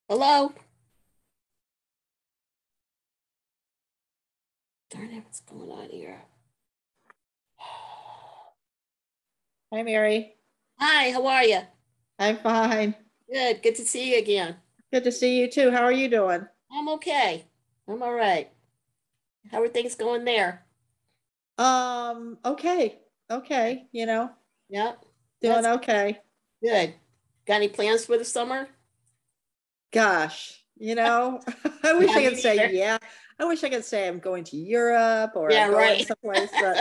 Hello? Darn it, what's going on here? Hi, Mary. Hi, how are you? I'm fine. Good to see you again. Good to see you too. How are you doing? I'm okay. I'm all right. How are things going there? Okay. Okay, Yep, doing that's okay. good. Got any plans for the summer? Gosh, I wish Yeah, I me could say neither. yeah. I wish I could say I'm going to Europe or Yeah, I'm going right. someplace, but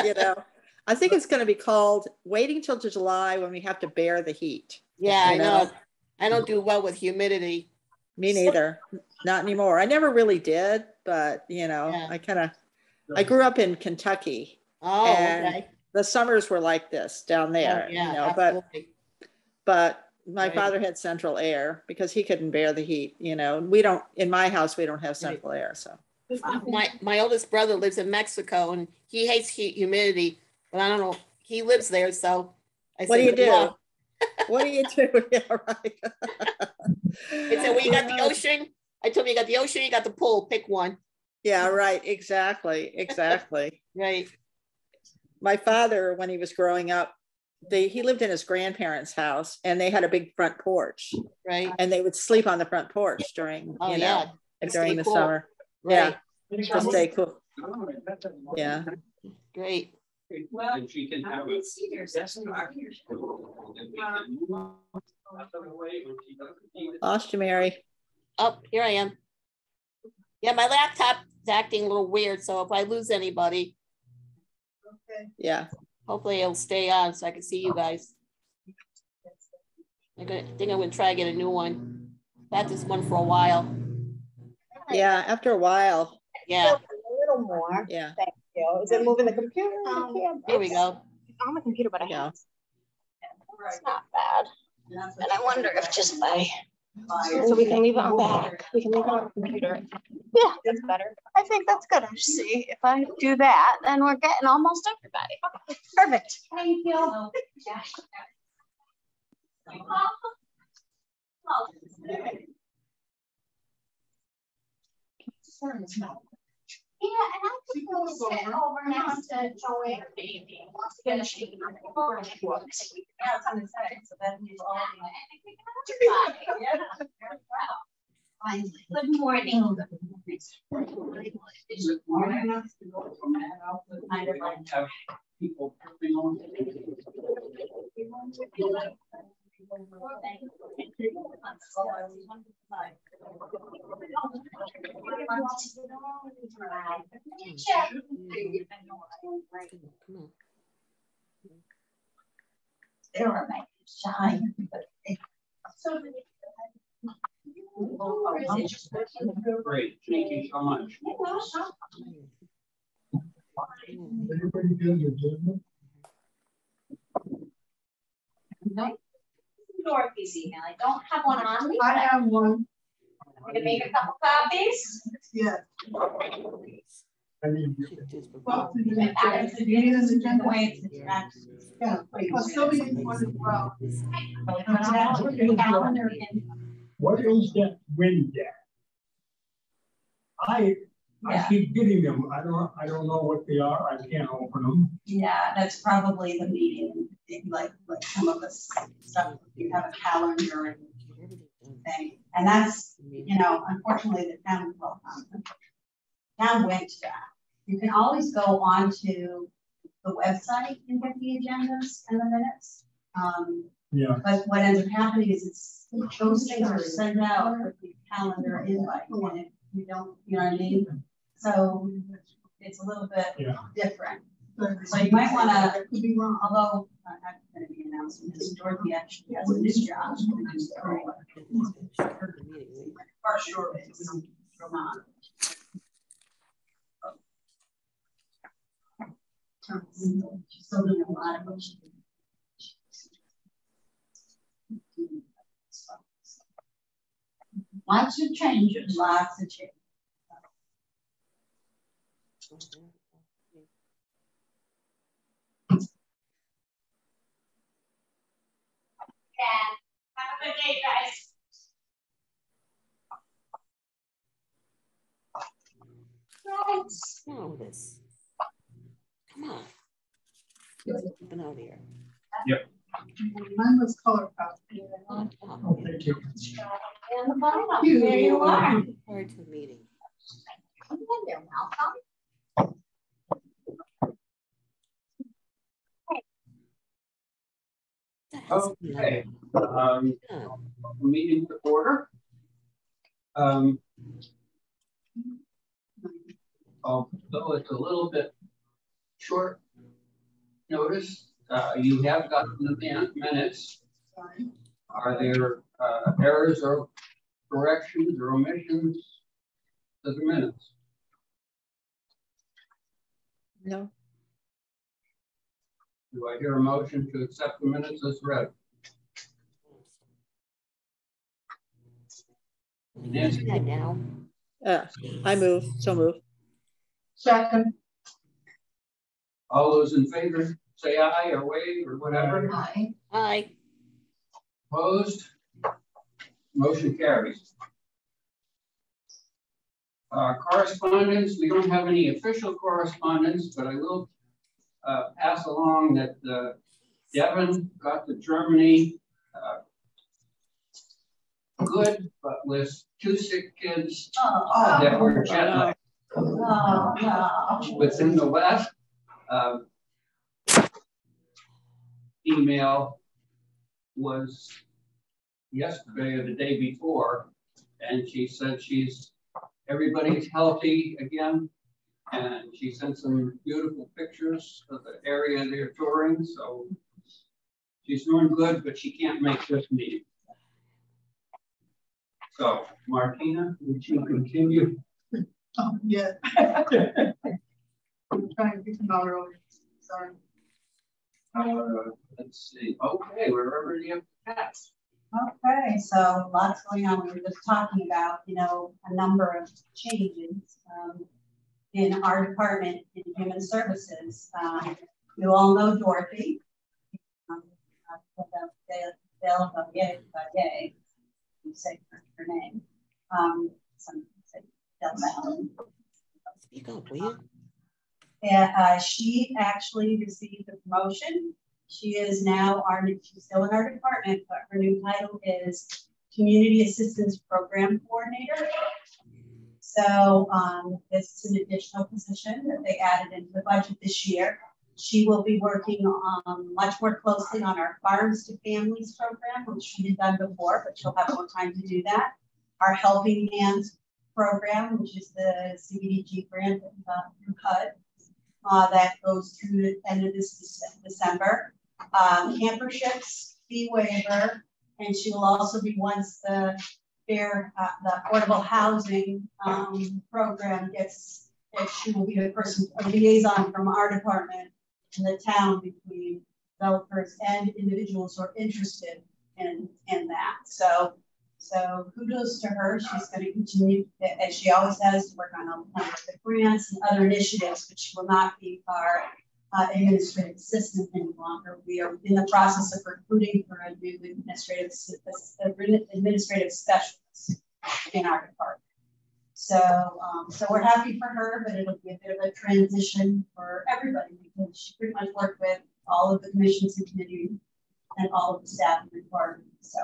I think it's going to be called waiting till July when we have to bear the heat. Yeah, You I know, know. I don't do well with humidity. Me neither. Not anymore. I never really did, but Yeah. I grew up in Kentucky Oh, and okay. the summers were like this down Oh, there, yeah, but absolutely. my Right, father had central air because he couldn't bear the heat. We don't, in my house, we don't have right. central air. So, My oldest brother lives in Mexico and he hates humidity, but I don't know. He lives there, so I what do said, you good do? luck. What do you do? Yeah, right. I said, well, you got the Yeah, ocean. I told him you got the ocean, you got the pool. Pick one. yeah, right. Exactly. Exactly. Right, My father, when he was growing up, he lived in his grandparents' house and they had a big front porch right. and they would sleep on the front porch during, Oh, yeah. To during stay the cool. summer. Yeah, Right. to stay cool. Yeah. Great. And she can have a Lost you, Mary. Oh, here I am. Yeah, my laptop is acting a little weird, so if I lose anybody, Yeah. hopefully it'll stay on so I can see you guys. I think I'm gonna try to get a new one. Had this one for a while. Yeah, after a while. Yeah. A little more. Yeah. Thank you. Is it moving the computer? Here we go. On the computer, but I Yeah. have. It's not bad. And I wonder if just by. So we can leave it on back. We can leave it on the computer. Yeah, that's better. I think that's good. I see if I do that, then we're getting almost everybody. Okay, perfect. Thank you. Yeah, and I could go sit over next to Joey. Finishing. Yeah, it's on the side, so then he's all. Finally. Good morning. people. They were making shine. Great, thank you so much. Everybody good with business? Dorothy's email. I don't have one on me. I have one. I'm gonna make a couple copies. Yeah. I mean, well, yeah, because somebody wanted, well, what is that wind gap? I keep getting them. I don't know what they are. I can't open them. Yeah, that's probably the meeting. Like some of us stuff. You have a calendar and thing, and that's unfortunately the town went to that. You can always go on to the website and get the agendas and the minutes. Yeah. But what ends up happening is those things are sent out with the calendar invite, and if you don't, you know what I mean? So it's a little bit different. So you might want to, although I'm not going to be announcing this, Dorothy actually has this job. For sure, it's not. She's still doing a lot of lots of changes. Lots of changes. Yeah. Have a good day, guys. minutes? Come on with this. Come on. Something out here. Mine was color coded. Oh, Oh, thank you. And the bottom, there you are. Prior to a meeting. Come in there, Malcolm. Okay, Oh, meeting to order. Although it's a little bit short notice, you have gotten the minutes. Are there errors or corrections or omissions to the minutes? No. Do I hear a motion to accept the minutes as read? Nancy? that now. I move, so move. Second. All those in favor, say aye or wave or whatever. Aye. Hi. Opposed? Motion carries. Correspondence, we don't have any official correspondence, but I will pass along that Devin got to Germany good, but with 2 sick kids that were jet lagged. Within the last email was yesterday or the day before, and she said everybody's healthy again, and she sent some beautiful pictures of the area they're touring, so she's doing good, but she can't make this meeting. So, Martina, would you continue? Oh, yeah. I'm trying to come out early. Sorry. Let's see. Okay, we're ready to pass. Okay, so lots going on. We were just talking about, a number of changes in our department in human services. You all know Dorothy. You say her name. Some say Speak up, will you? And she actually received a promotion. She is now she's still in our department, but her new title is Community Assistance Program Coordinator. So this is an additional position that they added into the budget this year. She will be working much more closely on our Farms to Families program, which she had done before, but she'll have more time to do that. Our Helping Hands program, which is the CBDG grant that we got from HUD, that goes through the end of this December. Camperships, fee waiver, and she will also be, once the affordable housing program gets, she will be the person, a liaison from our department in the town between developers and individuals who are interested in that. So kudos to her. She's going to continue, as she always has, to work on a number of the grants and other initiatives, but she will not be our administrative assistant any longer. We are in the process of recruiting for a new administrative specialist in our department. So we're happy for her, but it'll be a bit of a transition for everybody because she pretty much worked with all of the commissions and committees and all of the staff in the department. So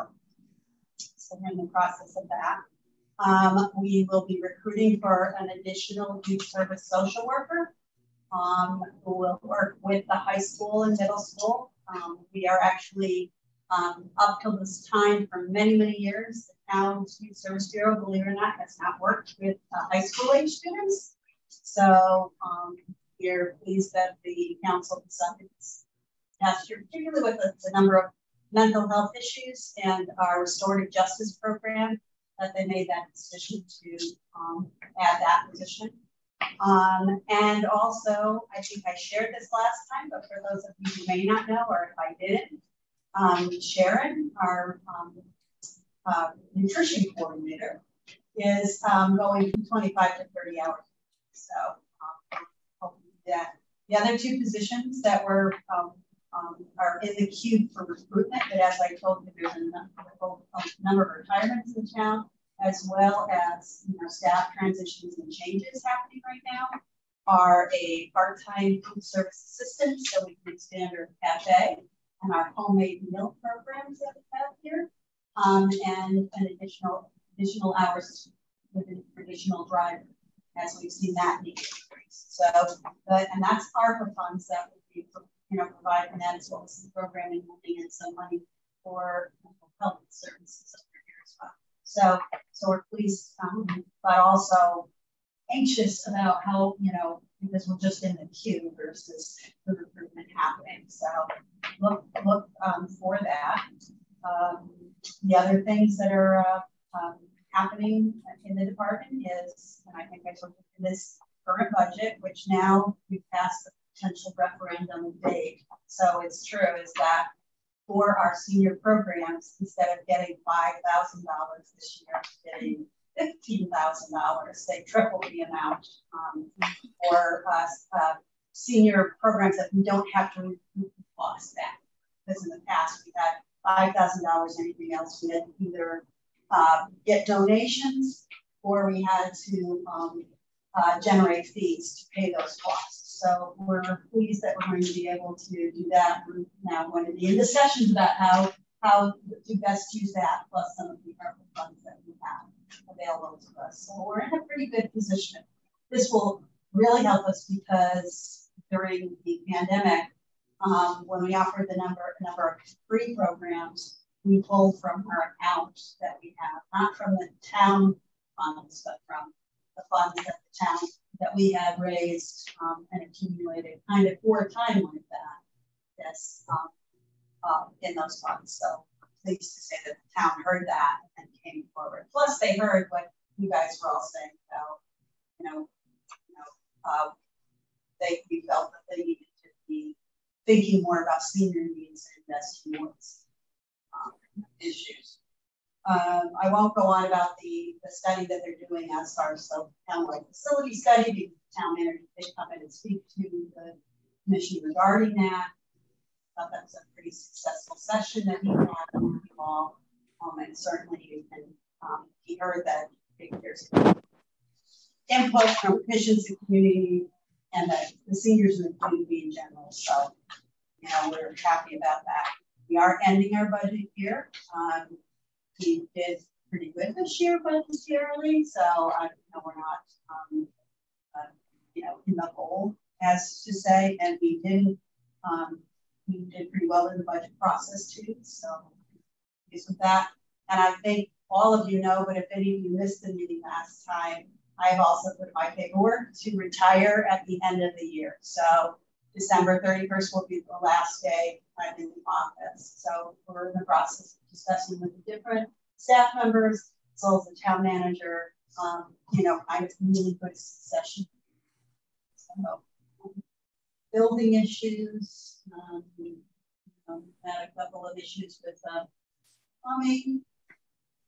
we're in the process of that. We will be recruiting for an additional youth service social worker who will work with the high school and middle school. We are actually up till this time for many, many years, the town's Youth Service Bureau, believe it or not, has not worked with high school age students. So we're pleased that the council decided last year, particularly with the number of mental health issues and our restorative justice program, that they made that decision to add that position. And also, I think I shared this last time, but for those of you who may not know, or if I didn't, Sharon, our nutrition coordinator, is going from 25 to 30 hours. So the other two positions that were are in the queue for recruitment, but as I told you, there's a number of retirements in town, as well as staff transitions and changes happening right now. are a part-time food service assistant, so we can expand our cafe and our homemade meal programs that we have here, and an additional hours with an additional driver, as we've seen that need increase. So, and that's ARPA funds that would be, provide for that, as well as the programming, moving in some money for mental health services over here as well. So we're pleased, but also anxious about how, because we're just in the queue versus the recruitment happening. So look for that. The other things that are happening in the department is, and I think I told you, in this current budget, which now we've passed the potential referendum date. So it's true, is that for our senior programs, instead of getting $5,000 this year, getting $15,000, they tripled the amount for senior programs that we don't have to recoup the cost back. Because in the past we had $5,000, anything else we had to either get donations or we had to generate fees to pay those costs. So we're pleased that we're going to be able to do that. We're now going to be in discussions about how to best use that, plus some of the ARPA funds that we have available to us. So we're in a pretty good position. This will really help us because during the pandemic, when we offered the number of free programs, we pulled from our account that we have, not from the town funds, but from the funds that the town that we had raised and accumulated kind of for a time like that. Yes, in those funds. So pleased to say that the town heard that and came forward. Plus, they heard what you guys were all saying about, we felt that they needed to be thinking more about senior needs and investing more issues. I won't go on about the study that they're doing as far as the town-wide facility study, because the town manager did come in and speak to the commission regarding that. I thought that was a pretty successful session that he had with you all, and certainly he heard that there's input from commissions and community and the seniors in the community in general. So, we're happy about that. We are ending our budget year. We did pretty good this year budgetarily, so we're not, in the hole, as to say, and we did pretty well in the budget process too. So, pleased with that. And I think all of you know, but if any of you missed the meeting last time, I've also put my paperwork to retire at the end of the year. So December 31st will be the last day I'm in the office. So we're in the process of discussing with the different staff members, as well as the town manager, kind of really good succession. So, building issues, had a couple of issues with plumbing.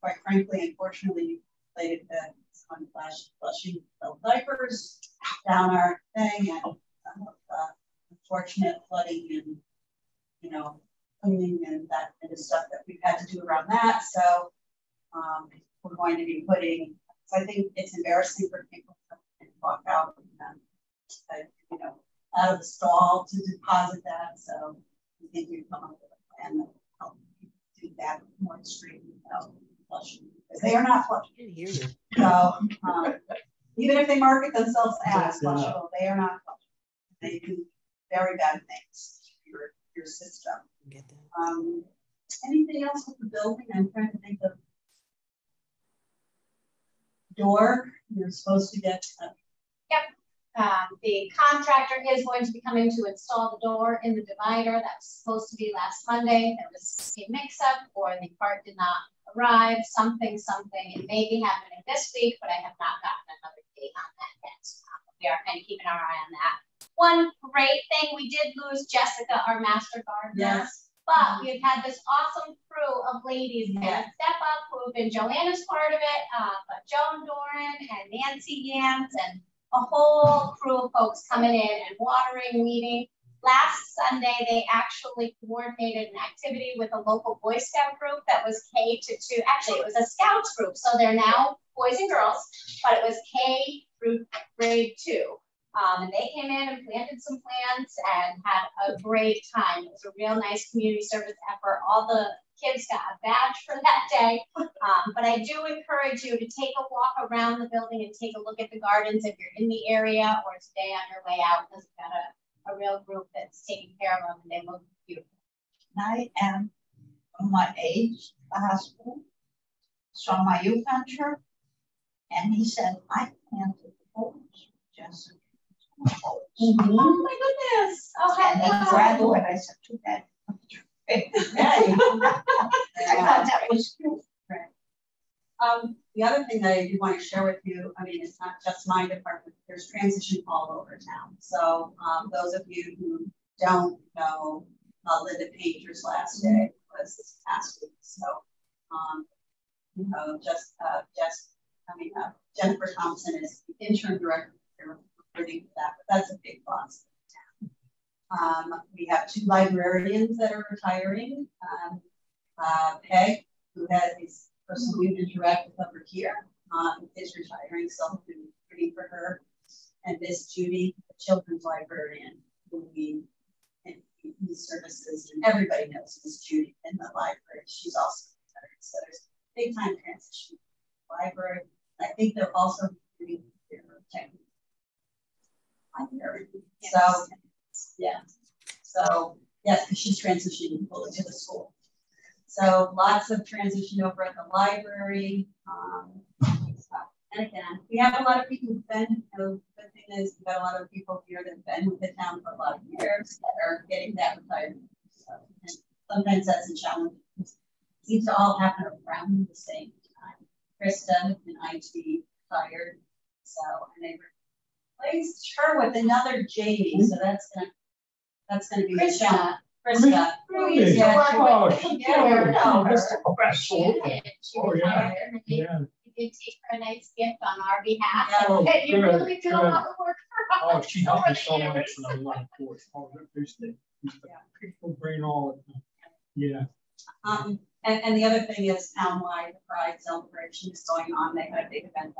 Quite frankly, unfortunately, related to some flushing diapers down our thing, and some of unfortunate flooding and cleaning and that kind of stuff that we've had to do around that. So we're going to be putting. So I think it's embarrassing for people to walk out and out of the stall to deposit that. So I think we've come up with a plan that will help do that more extreme without flushing, because they are not flushing. I can hear you. So even if they market themselves as flushable, they are not flushable. They do very bad things to your system. Get that. Anything else with the building? I'm trying to think of. Door, you're supposed to get. Yep. The contractor is going to be coming to install the door in the divider. That was supposed to be last Monday. There was a mix-up, or the part did not arrive. Something. It may be happening this week, but I have not gotten another date on that yet. We are kind of keeping our eye on that. One great thing, we did lose Jessica, our master gardener. Yes. But we've had this awesome crew of ladies that step up, who have been Joanna's part of it, but Joan Doran and Nancy Yance and a whole crew of folks coming in and watering, weeding. Last Sunday, they actually coordinated an activity with a local Boy Scout group that was K to 2. Actually, it was a Scouts group, so they're now boys and girls, but it was K through grade 2. And they came in and planted some plants and had a great time. It was a real nice community service effort. All the kids got a badge for that day. But I do encourage you to take a walk around the building and take a look at the gardens if you're in the area, or today on your way out, because we've got a real group that's taking care of them and they look beautiful. I am from my age, the hospital, saw my youth venture, and he said, I planted poles, just Oh my goodness. Okay. And then graduate, I said, too bad. I thought that was cute. Right. The other thing that I do want to share with you, I mean, it's not just my department, there's transition all over town. So those of you who don't know, Linda Painter's last day was this past week. So, Jennifer Thompson is the interim director for recruiting that, but that's a big loss in town. We have 2 librarians that are retiring. Peg, who has this person we've interacted with over here, is retiring, so I'll be reading for her. And Miss Judy, the children's librarian, who we in services, and everybody knows Miss Judy in the library. She's also retired, so there's big time transition in the library. I think they're also doing their technical library. So yeah, so yes, because she's transitioning fully to the school. So lots of transition over at the library. And again, we have a lot of people who've been, the good thing is we've got a lot of people here that have been with the town for a lot of years that are getting that retirement. So, and sometimes that's a challenge. It seems to all happen around the same time. Krista and IT retired. So, and they replaced her with another Jamie. So that's gonna be a challenge. Krista. Really? Yeah, Oh, yeah. Yeah. You did take her a nice gift on our behalf. Oh, and you good, really did a lot of work for us. Oh, she helped me so over the much years. when I was on course. Oh, people bring all of them. Yeah. And the other thing is townwide pride celebration is going on. They had a big event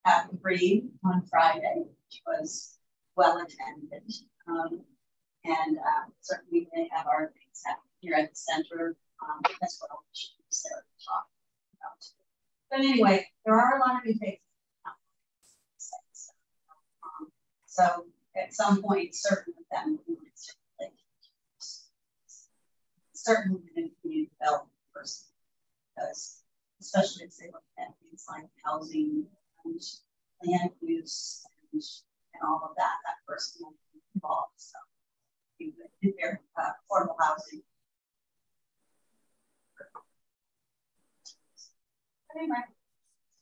at the Green on Friday, which was well attended. And certainly they have our things happening here at the center as well, which Sarah talked about. But anyway, there are a lot of new faces. So at some point, certain of them will certainly going to be developed person, because especially if they look at things like housing and land use and all of that, that person will be involved. So in their affordable housing. Anyway,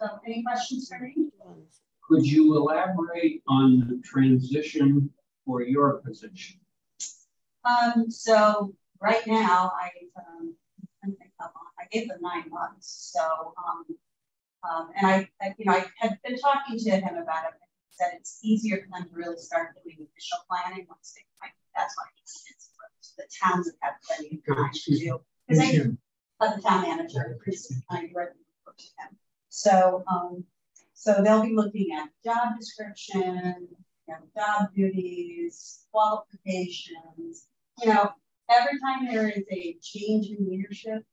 so any questions for me? Could you elaborate on the transition for your position? So right now I gave them 9 months. So and I had been talking to him about it. He said it's easier for them to really start doing official planning once they that's why the towns have had plenty of time to do. Because they let the town manager directly report to him. So so they'll be looking at job description, job duties, qualifications. Every time there is a change in leadership,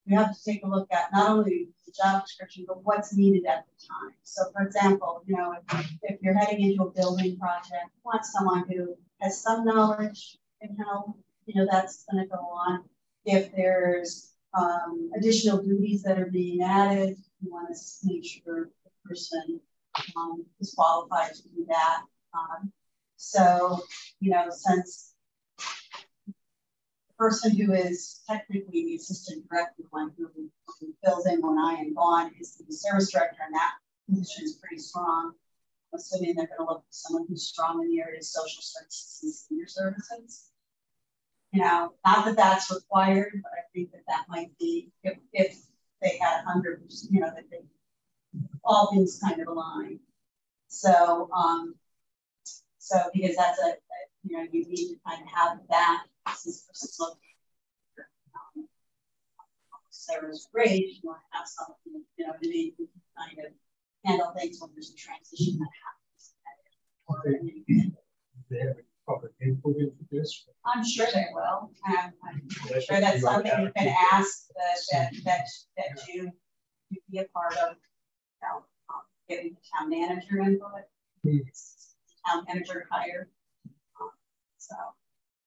we have to take a look at not only the job description, but what's needed at the time. So for example, if you're heading into a building project, you want someone who has some knowledge in health, that's going to go on. If there's additional duties that are being added, you want to make sure the person is qualified to do that. So, since the person who is technically the assistant director, the one who fills in when I am gone, is the service director, and that position is pretty strong. I'm assuming they're going to look for someone who's strong in the area of social services and senior services. Not that that's required, but I think that might be if they had 100%, that they all things kind of align. So, because that's you need to kind of have that. Since person's located, Sarah's great. You want to have something, to kind of handle things when there's a transition that happens, or they have any public input into this? I'm sure they will. I'm sure that's something you can ask that you be a part of, you know, getting the town manager input. Town manager hired. So,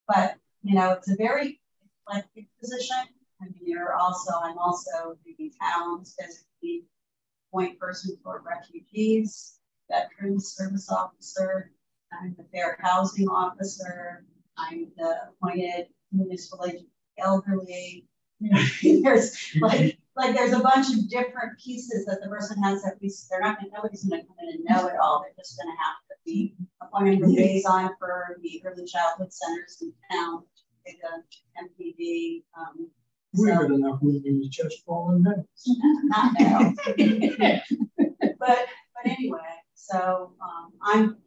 but you know, it's a very elected position. I mean, I'm also the town's designated point person for refugees, veterans service officer. I'm the fair housing officer. I'm the appointed municipal agent elderly. You know, there's there's a bunch of different pieces that the person has that nobody's gonna come in and know it all. They're just gonna have to be appointed liaison for the early childhood centers in town, the MPD. We're good enough when you just falling down. Not now. but anyway, so I'm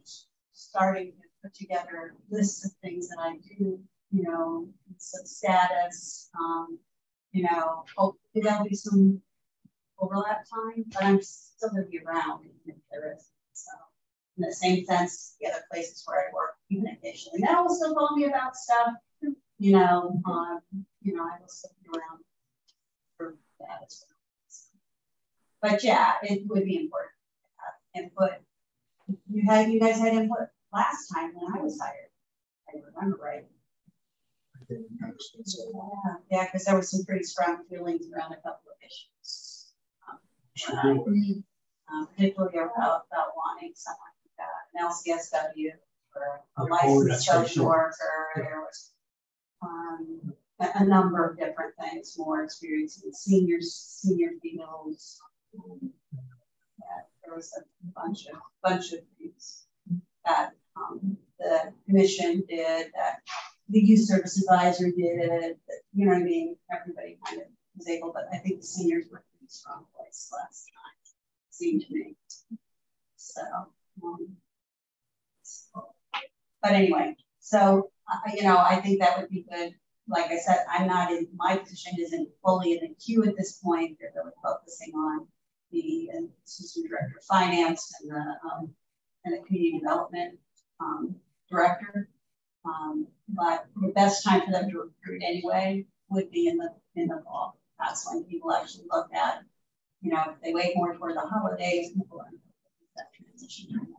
starting to put together lists of things that I do, you know, some status, you know, hopefully there'll be some overlap time, but I'm still gonna be around if there is. So in the same sense, the other places where I work, even occasionally, they'll still call me about stuff, you know, I will still be around for that as well. But yeah, it would be important to have input. You guys had input last time when I was hired. I remember right. Yeah, because there were some pretty strong feelings around a couple of issues. Particularly about wanting someone an LCSW or a licensed social worker. There was a number of different things, more experience in senior females. There was a bunch of things that the commission did, that the youth service advisor did, you know what I mean? Everybody kind of was able, but I think the seniors were in a strong place last time, it seemed to me. So, but anyway, so, you know, I think that would be good. Like I said, my position isn't fully in the queue at this point. They're really focusing on the assistant director of finance and the community development director. But the best time for them to recruit anyway would be in the fall. That's when people actually look at, you know, if they wait more toward the holidays, people are that transition time.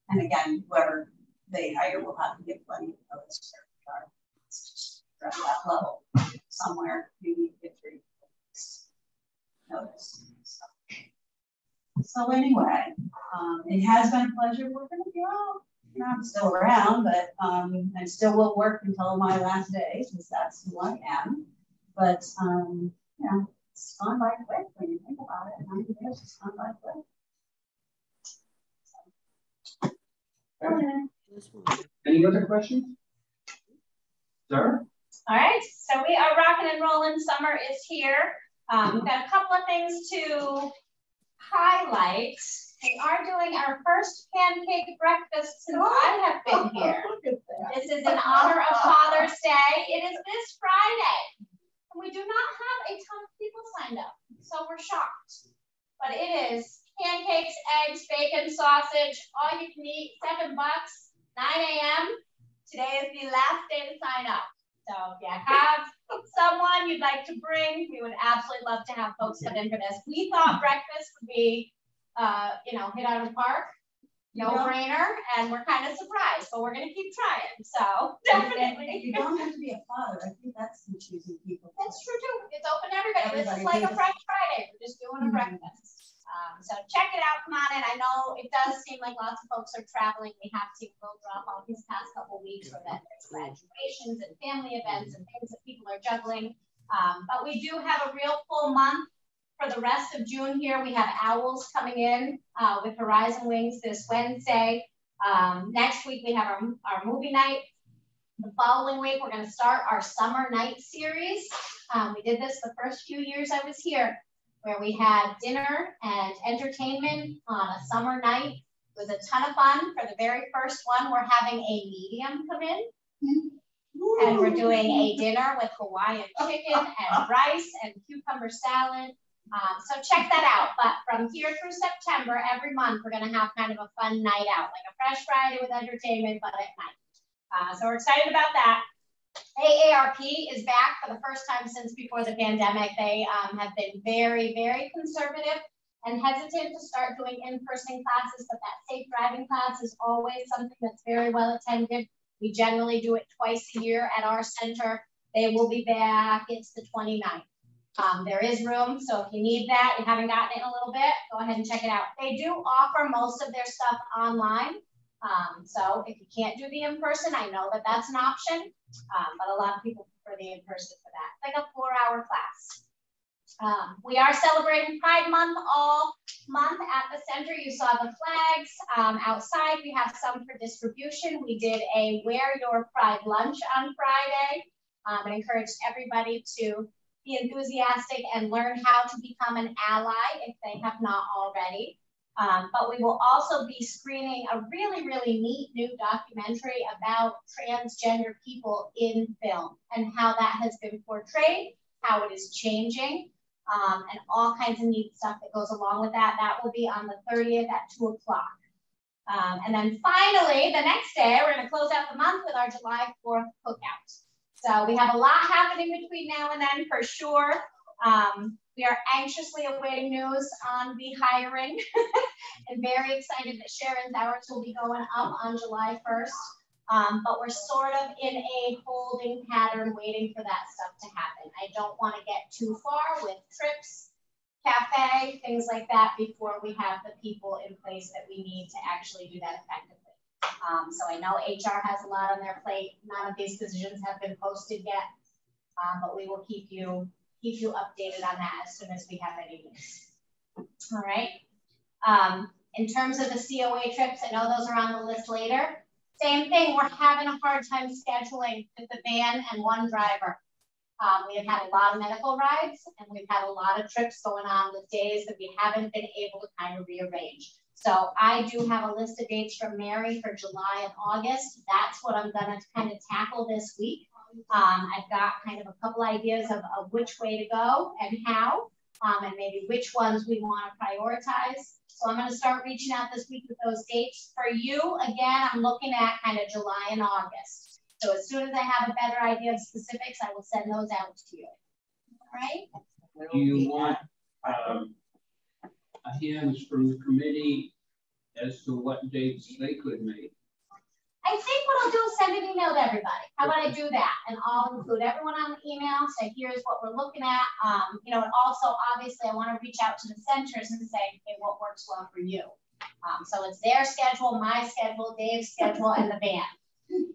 And again, whoever they hire will have to give plenty of notice at that level. Somewhere you need to get 3 weeks notice. So anyway, it has been a pleasure working with you all. You know, I'm still around, but I still will work until my last day, since that's who I am. But you know, it's gone by quick when you think about it. 9 years has gone by quick. Okay. Any other questions? Sir? All right, so we are rocking and rolling. Summer is here. We've got a couple of things to highlight. We are doing our first pancake breakfast since I have been here. This is in honor of Father's Day. It is this Friday. And we do not have a ton of people signed up, so we're shocked. But it is pancakes, eggs, bacon, sausage, all you can eat, $7, 9 a.m. Today is the last day to sign up. So if you have someone you'd like to bring, we would absolutely love to have folks come in for this. We thought breakfast would be, you know, hit out of the park, no brainer, and we're kind of surprised, but we're going to keep trying. So definitely. You don't have to be a father. I think that's confusing people. That's true too. It's open to everybody. This is like a Fresh Friday. We're just doing a breakfast. So check it out. Come on in. I know it does seem like lots of folks are traveling. We have seen a little drop off these past couple of weeks, or that there's graduations and family events and things that people are juggling. But we do have a real full month for the rest of June here. We have Owls coming in with Horizon Wings this Wednesday. Next week we have our movie night. The following week we're going to start our summer night series. We did this the first few years I was here, where we had dinner and entertainment on a summer night. It was a ton of fun. For the very first one, we're having a medium come in. And we're doing a dinner with Hawaiian chicken and rice and cucumber salad. So check that out. But from here through September, every month, we're going to have kind of a fun night out, like a Fresh Friday with entertainment, but at night. So we're excited about that. AARP is back for the first time since before the pandemic. They have been very, very conservative and hesitant to start doing in-person classes, but that safe driving class is always something that's very well attended. We generally do it twice a year at our center. They will be back. It's the 29th. There is room, so if you need that, you haven't gotten it in a little bit, go ahead and check it out. They do offer most of their stuff online. So if you can't do the in-person, I know that that's an option, but a lot of people prefer the in-person for that. It's like a 4-hour class. We are celebrating Pride Month all month at the center. You saw the flags outside. We have some for distribution. We did a Wear Your Pride lunch on Friday. I encouraged everybody to be enthusiastic and learn how to become an ally if they have not already. But we will also be screening a really, really neat new documentary about transgender people in film and how that has been portrayed, how it is changing, and all kinds of neat stuff that goes along with that. That will be on the 30th at 2 o'clock. And then finally, the next day, we're going to close out the month with our July 4th cookout. So we have a lot happening between now and then for sure. We are anxiously awaiting news on the hiring and very excited that Sharon's hours will be going up on July 1st. But we're sort of in a holding pattern waiting for that stuff to happen. I don't want to get too far with trips, cafe, things like that before we have the people in place that we need to actually do that effectively. So I know HR has a lot on their plate. None of these positions have been posted yet, but we will keep you updated on that as soon as we have any news. All right. In terms of the COA trips, I know those are on the list later. Same thing, we're having a hard time scheduling with the van and one driver. We have had a lot of medical rides and we've had a lot of trips going on with days that we haven't been able to kind of rearrange. So I do have a list of dates from Mary for July and August. That's what I'm gonna kind of tackle this week. I've got kind of a couple ideas of which way to go and how, and maybe which ones we want to prioritize. So I'm going to start reaching out this week with those dates. For you, again, I'm looking at kind of July and August. So as soon as I have a better idea of specifics, I will send those out to you. All right? Do you want hands from the committee as to what dates they could make? I think what I'll do is send an email to everybody. How about I do that? And I'll include everyone on the email. So here's what we're looking at. You know, and also obviously I want to reach out to the centers and say, hey, what works well for you? So it's their schedule, my schedule, Dave's schedule, and the band.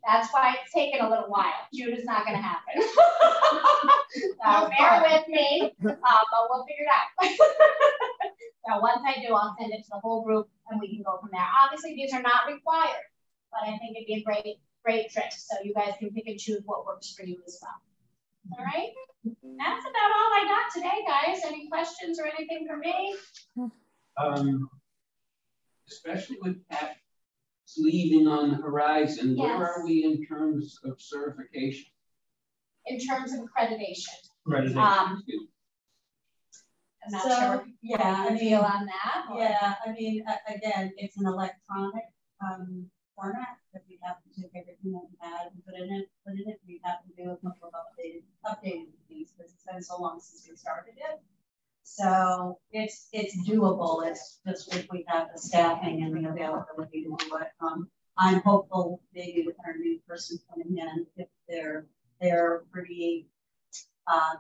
That's why it's taken a little while. June is not going to happen. So bear with me, but we'll figure it out. So once I do, I'll send it to the whole group and we can go from there. Obviously, these are not required, but I think it'd be a great trick. So you guys can pick and choose what works for you as well. All right. That's about all I got today, guys. Any questions or anything for me? Especially with Pat leaving on the horizon, yes. Where are we in terms of certification? In terms of accreditation. Accreditation. I'm not sure. Yeah, I feel on that. Or? Yeah, I mean, again, it's an electronic format that we have to take everything that we had and put in it. We have to do a couple of updated things because it's been so long since we started it. So it's doable. It's just if we have the staffing and the availability to do it. I'm hopeful maybe with our new person coming in, if they're pretty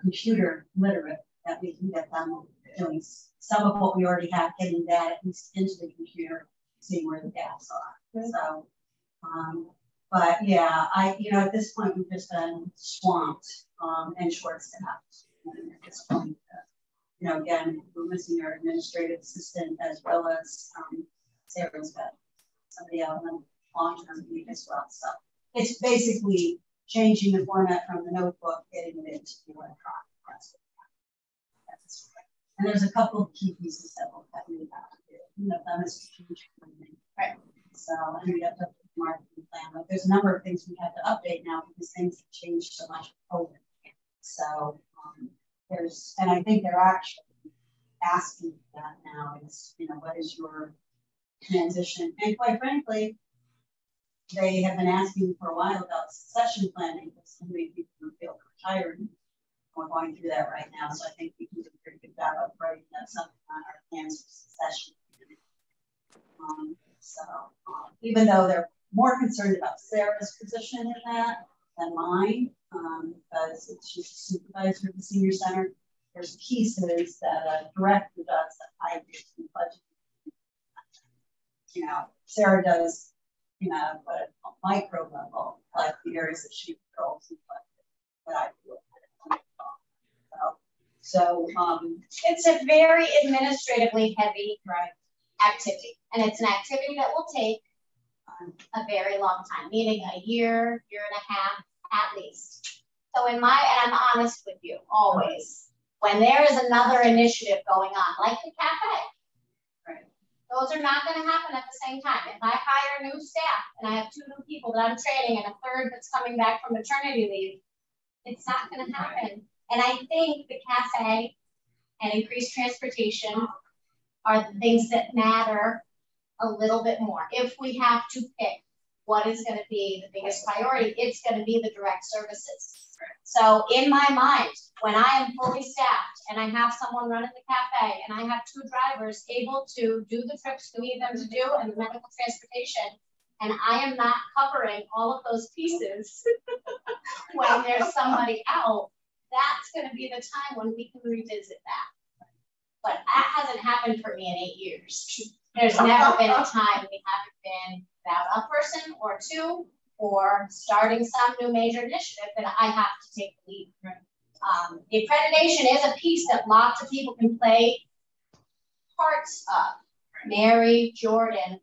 computer literate, that we can get them doing some of what we already have, getting that at least into the computer, seeing where the gaps are. So, but yeah, at this point we've just been swamped and short-staffed. At this point, again, we're missing our administrative assistant as well as Sarah's got somebody out on long-term leave as well. So it's basically changing the format from the notebook, getting it into the electronic. And there's a couple of key pieces that we'll have to do. That is strategic planning. Right. So we have to marketing plan. Like there's a number of things we have to update now because things have changed so much with COVID. So and I think they're actually asking that now. Is, you know, what is your transition? And quite frankly, they have been asking for a while about succession planning because so many people feel retired. We're going through that right now, so I think we can do a pretty good job of writing up something on our plans for succession. Even though they're more concerned about Sarah's position in that than mine, because she's a supervisor of the senior center, there's pieces that a director does that I do in budget. You know, Sarah does, you know, but at a micro level, like the areas that she controls and what I do. So it's a very administratively heavy activity, and it's an activity that will take a very long time, meaning a year, year and a half at least. So and I'm honest with you always, when there is another initiative going on, like the cafe, those are not going to happen at the same time. If I hire new staff and I have 2 new people that I'm training and a 3rd that's coming back from maternity leave, it's not going to happen. And I think the cafe and increased transportation are the things that matter a little bit more. If we have to pick what is going to be the biggest priority, it's going to be the direct services. So in my mind, when I am fully staffed and I have someone running the cafe and I have 2 drivers able to do the trips we need them to do and the medical transportation, and I am not covering all of those pieces when there's somebody out, that's going to be the time when we can revisit that. But that hasn't happened for me in 8 years. There's never been a time we haven't been without a person or 2 or starting some new major initiative that I have to take the lead. The accreditation is a piece that lots of people can play parts of, Mary, Jordan,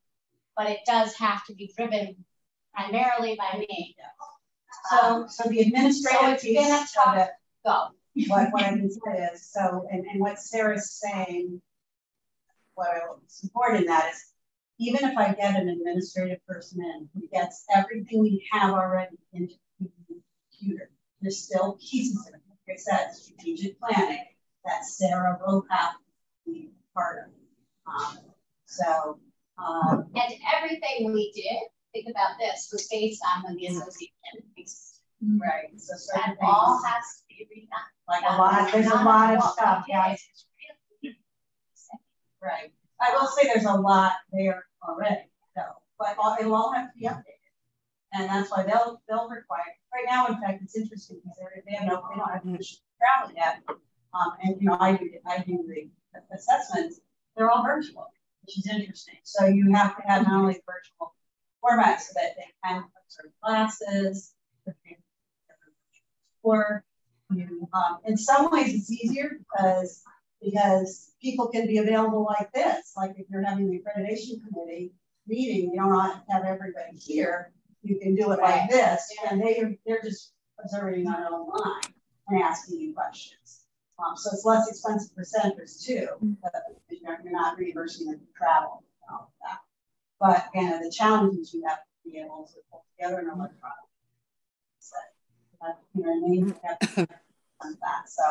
but it does have to be driven primarily by me. So the administrative so piece of it, go. what I can say is, so, and what Sarah's saying, what's important in that is, even if I get an administrative person in who gets everything we have already into the computer, there's still pieces of it. Like I said, strategic planning that Sarah will have to be part of. And everything we did, think about this, was based on when the association existed. Right. So that all has to be redone. Like a lot, there's a lot of stuff, guys. Right. I will say there's a lot there already, though, but it'll all have to be updated. And that's why they'll require, right now, in fact, it's interesting because they don't have permission to travel yet. And you know, I do the assessments, they're all virtual, which is interesting. So you have to have not only virtual formats so that they can observe classes, or in some ways it's easier because people can be available like this. Like if you're having the accreditation committee meeting, you don't have everybody here. You can do it like this, and they're just observing on online and asking you questions. So it's less expensive for centers too. You're not reimbursing them for travel and all of that. But again, the challenge is you have to be able to pull together an electronic. So, you know what I mean? That. So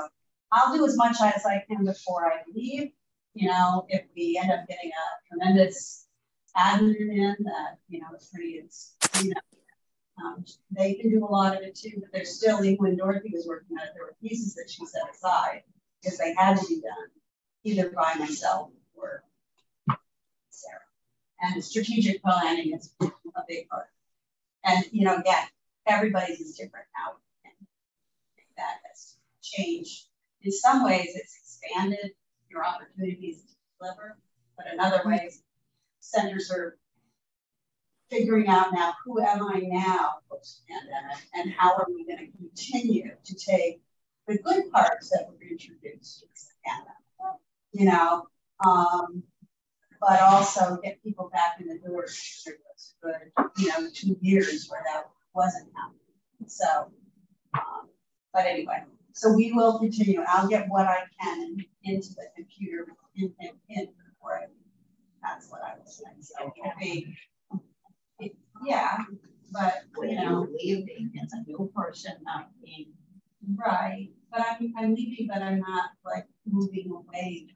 I'll do as much as I can before I leave. You know, if we end up getting a tremendous admin in that, you know, they can do a lot of it too, but there's still, even when Dorothy was working on it, there were pieces that she set aside because they had to be done either by myself or Sarah. And strategic planning is a big part. And, you know, again, everybody's is different now. And that has changed. In some ways, it's expanded your opportunities to deliver, but in other ways, centers are figuring out now, who am I now post-pandemic, and how are we going to continue to take the good parts that were introduced during the pandemic, you know, but also get people back in the door through those good, you know, 2 years where that wasn't happening. So, but anyway, so we will continue. I'll get what I can into the computer in before I leave. That's what I was saying. So it will be, yeah, but you know, leaving as a new person, not being right. But I'm leaving, but I'm not like moving away.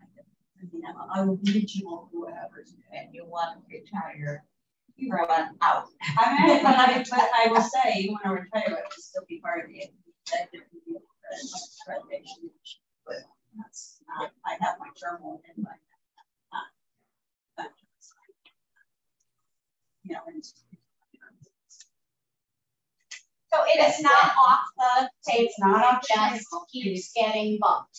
You know, I will regional whoever, And you want to retire from out. I mean, but I will say, you want to retire, it will still be part of the executive review accreditation. But that's not, I have my journal in my, you know, So it is not off the table. It's not off the Just table. keeps getting bumped.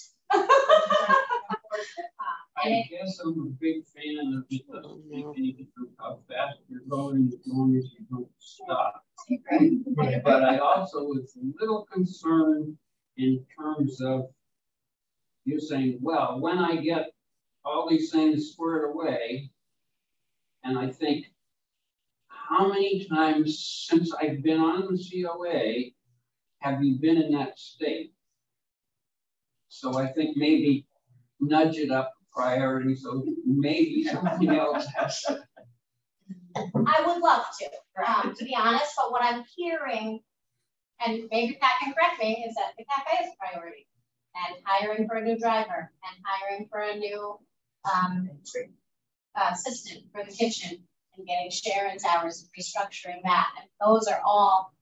I guess I'm a big fan of it doesn't make any difference how fast you're going as long as you don't stop. But I also was a little concerned in terms of you saying, well, when I get all these things squared away, and I think, how many times since I've been on the COA have you been in that state? So I think maybe nudge it up priority, so maybe something else has to. I would love to be honest, but what I'm hearing, and maybe Pat can correct me, is that the cafe is a priority, and hiring for a new driver, and hiring for a new assistant for the kitchen, and getting Sharon's hours and restructuring that. And those are all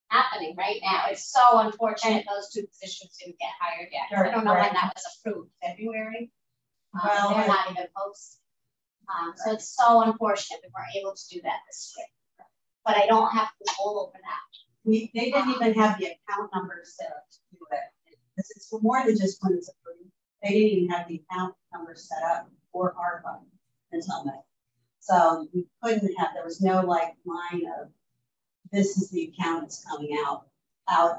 happening right now. It's so unfortunate those two positions didn't get hired yet. I don't know when that was approved, February. Well, they're not even posted. So it's so unfortunate we weren't able to do that this spring. But I don't have control over that. they didn't even have the account number set up to do it. It's for more than just when it's approved. They didn't even have the account number set up for ARPA until May. So we couldn't have, there was no like line of, this is the account that's coming out of.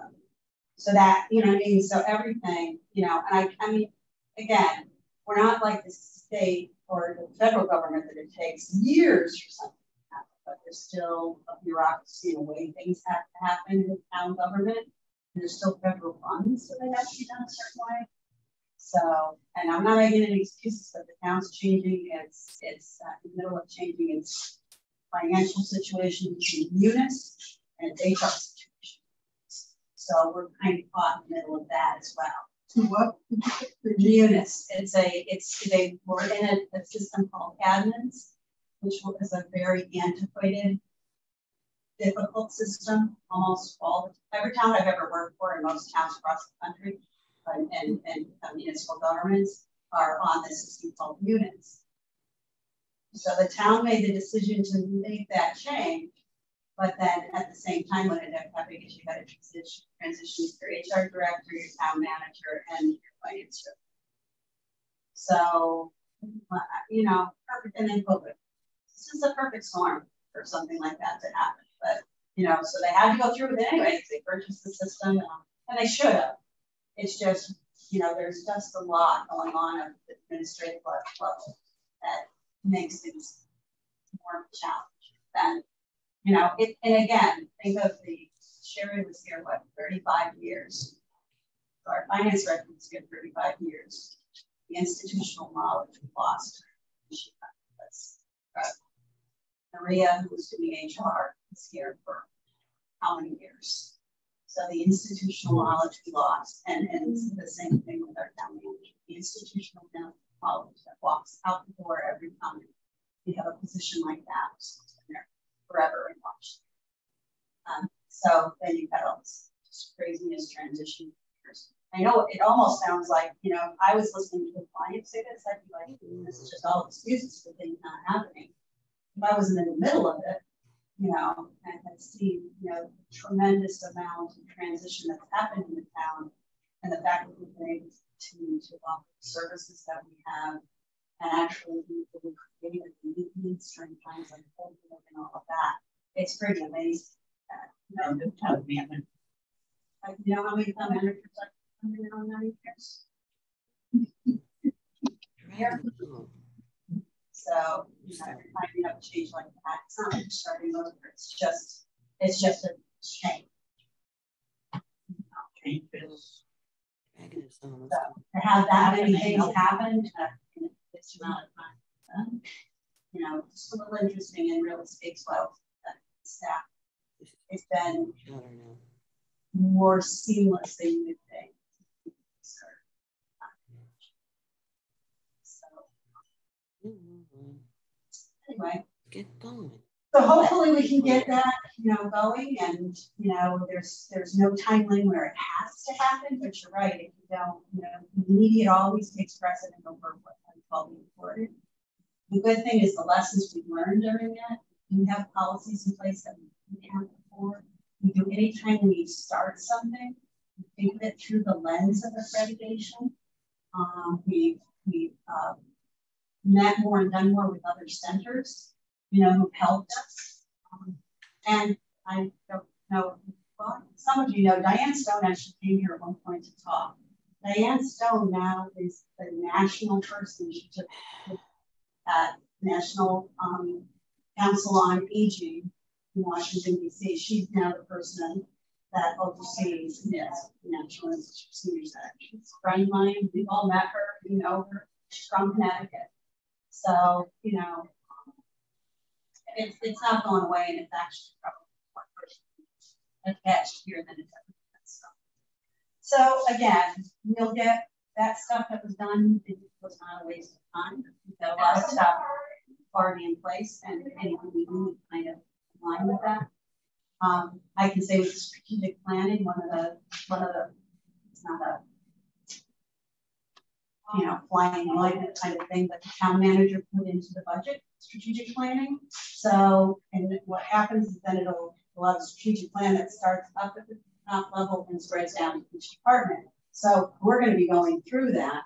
So that, you know what I mean? So everything, you know, and I mean, again, we're not like the state or the federal government that it takes years for something to happen, but there's still a bureaucracy and a way things have to happen in town government. And there's still federal funds, so they have to be done a certain way. So, and I'm not making any excuses, but the town's changing. It's in the middle of changing its financial situation between Munis and its HR situation. So we're kind of caught in the middle of that as well. What? Munis. We're in a system called Admins, which is a very antiquated, difficult system. Almost every town I've ever worked for, and most towns across the country, and municipal governments are on this system called Munis. So the town made the decision to make that change, but then at the same time, what ended up happening is you had a transition your HR director, your town manager, and your finance director. So, you know, perfect, and then COVID. This is a perfect storm for something like that to happen. But, you know, so they had to go through with it anyway, because they purchased the system, and they should have. It's just, you know, there's just a lot going on at the administrative level that makes things more challenging than, you know, and again, think of Sherry was here, what, 35 years. So our finance director was here 35 years. The institutional knowledge we lost. Maria, who was doing HR, was here for how many years? So the institutional knowledge we lost, and it's the same thing with our town manager. The institutional knowledge that walks out the door every time we have a position like that, it's been there forever and watched. So then you've got all this just craziness transition. I know it almost sounds like, you know, I was listening to a client say this, I'd be like, this is just all excuses for things not happening. If I wasn't in the middle of it, you know, and had seen, you know, tremendous amount of transition that's happened in the town, and the fact that we've been able to offer services that we have, and actually be creative needs during times like COVID and all of that. It's pretty amazing. You know how many town managers are coming in on 9 years? Here. So, you know, every time you have a change like that, it's not like starting over. It's just a change. So to have that many things happen in this amount of time, you know, it's a little interesting and really speaks well to the staff. It's been more seamless than you would think. So Anyway. Get going. So hopefully we can get that, going, and, there's no time limit where it has to happen, but you're right, if you don't, immediate always takes precedent over what we reported. The good thing is the lessons we've learned during that, we have policies in place that we didn't have before. We do anytime we start something, we think of it through the lens of accreditation. We've met more and done more with other centers, who've helped us. And I don't know, well, some of you know, Diane Stone actually came here at one point to talk. Diane Stone now is the national person. She took at National Council on Aging in Washington, D.C. She's now the person that oversees NIST, National Institute of Senior Center. She's a friend of mine. We've all met her, her. She's from Connecticut. So, it's not going away, and it's actually probably more attached here than it's ever been. So again, we'll get that stuff that was done. It was not a waste of time. We've got a lot of stuff already in place, and anything we do kind of in line with that. I can say with strategic planning, one of the it's not a flying light kind of thing, but the town manager put into the budget strategic planning. So, and what happens is then it'll have a strategic plan that starts up at the top level and spreads down to each department. So we're going to be going through that,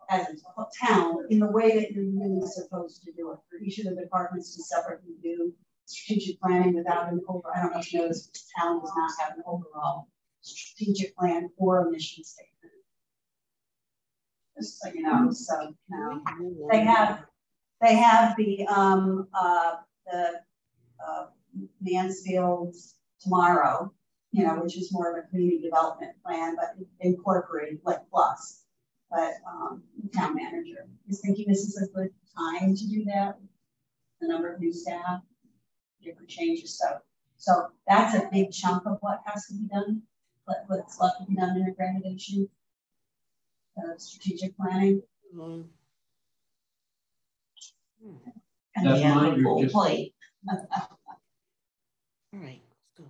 as a town in the way that you're really supposed to do it. For each of the departments to separately do strategic planning without an over. I don't know if you notice, the town does not have an overall strategic plan or a mission statement. Just so you know, so they have the Mansfield Tomorrow, which is more of a community development plan, but incorporated like plus. But the town manager is thinking this is a good time to do that. The number of new staff, different changes. So that's a big chunk of what has to be done. What's left to be done in accreditation. Strategic planning. That's my full plate. All right.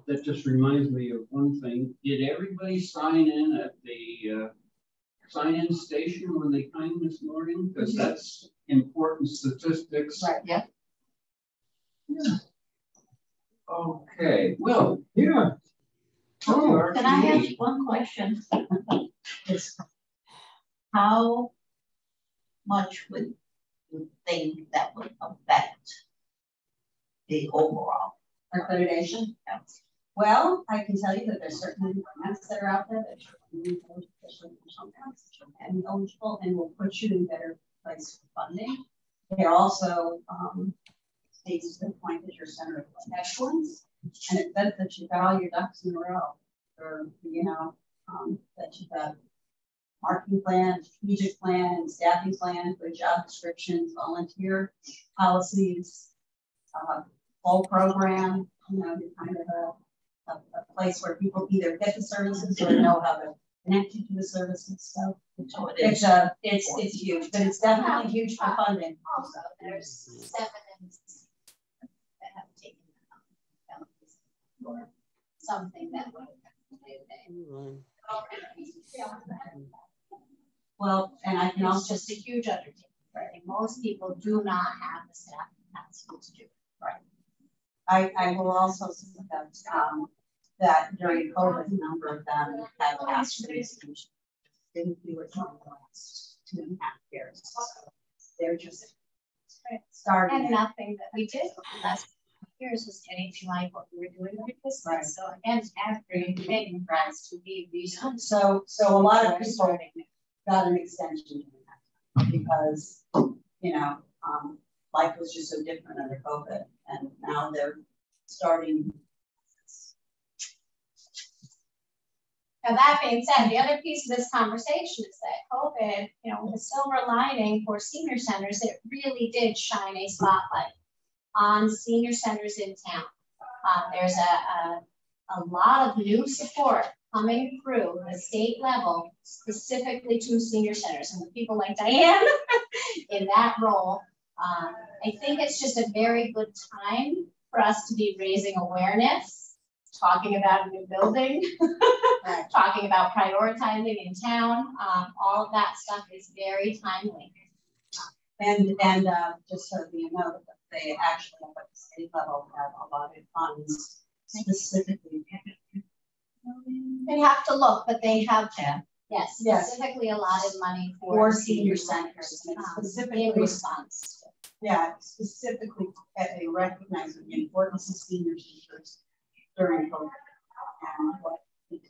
That just reminds me of one thing. Did everybody sign in at the sign-in station when they came this morning? Because that's important statistics. Right. Yeah. Okay. Well. Yeah. Oh, Can I ask one question? How much would you think that would affect the overall accreditation? Yeah. Well, I can tell you that there's certain grants that are out there that are eligible and will put you in a better place for funding. They're also states to the point that you're center of excellence, and it says that you've got all your ducks in a row, or that you've got marketing plan, strategic plan, staffing plan, good job descriptions, volunteer policies, full program, kind of a place where people either get the services or know how to connect you to the services. So it's huge, but it's definitely huge for funding. Also, there's 7 that have taken for something that would Well, and I can also just a huge undertaking. Right? Most people do not have the staff capacity to do it. Right. I will also say that during COVID, a number of them have asked for these didn't do it for the last 2.5 years. So they're just starting. And nothing that we did the last years was anything like what we were doing with this. Right. So again, advocating for us to be reasonable. So a lot of people got an extension during that time because life was just so different under COVID, and now they're starting. Now that being said, the other piece of this conversation is that COVID, the silver lining for senior centers, it really did shine a spotlight on senior centers in town. There's a lot of new support coming through the state level, specifically to senior centers, and the people like Diane in that role I think it's just a very good time for us to be raising awareness, talking about a new building, talking about prioritizing in town. All of that stuff is very timely. And just so you know, that they actually at the state level have a lot of funds specifically. They have to look, but they have, Yes. specifically allotted money for senior centers. Specifically in response. Yeah, specifically they recognize the importance of senior centers during COVID and what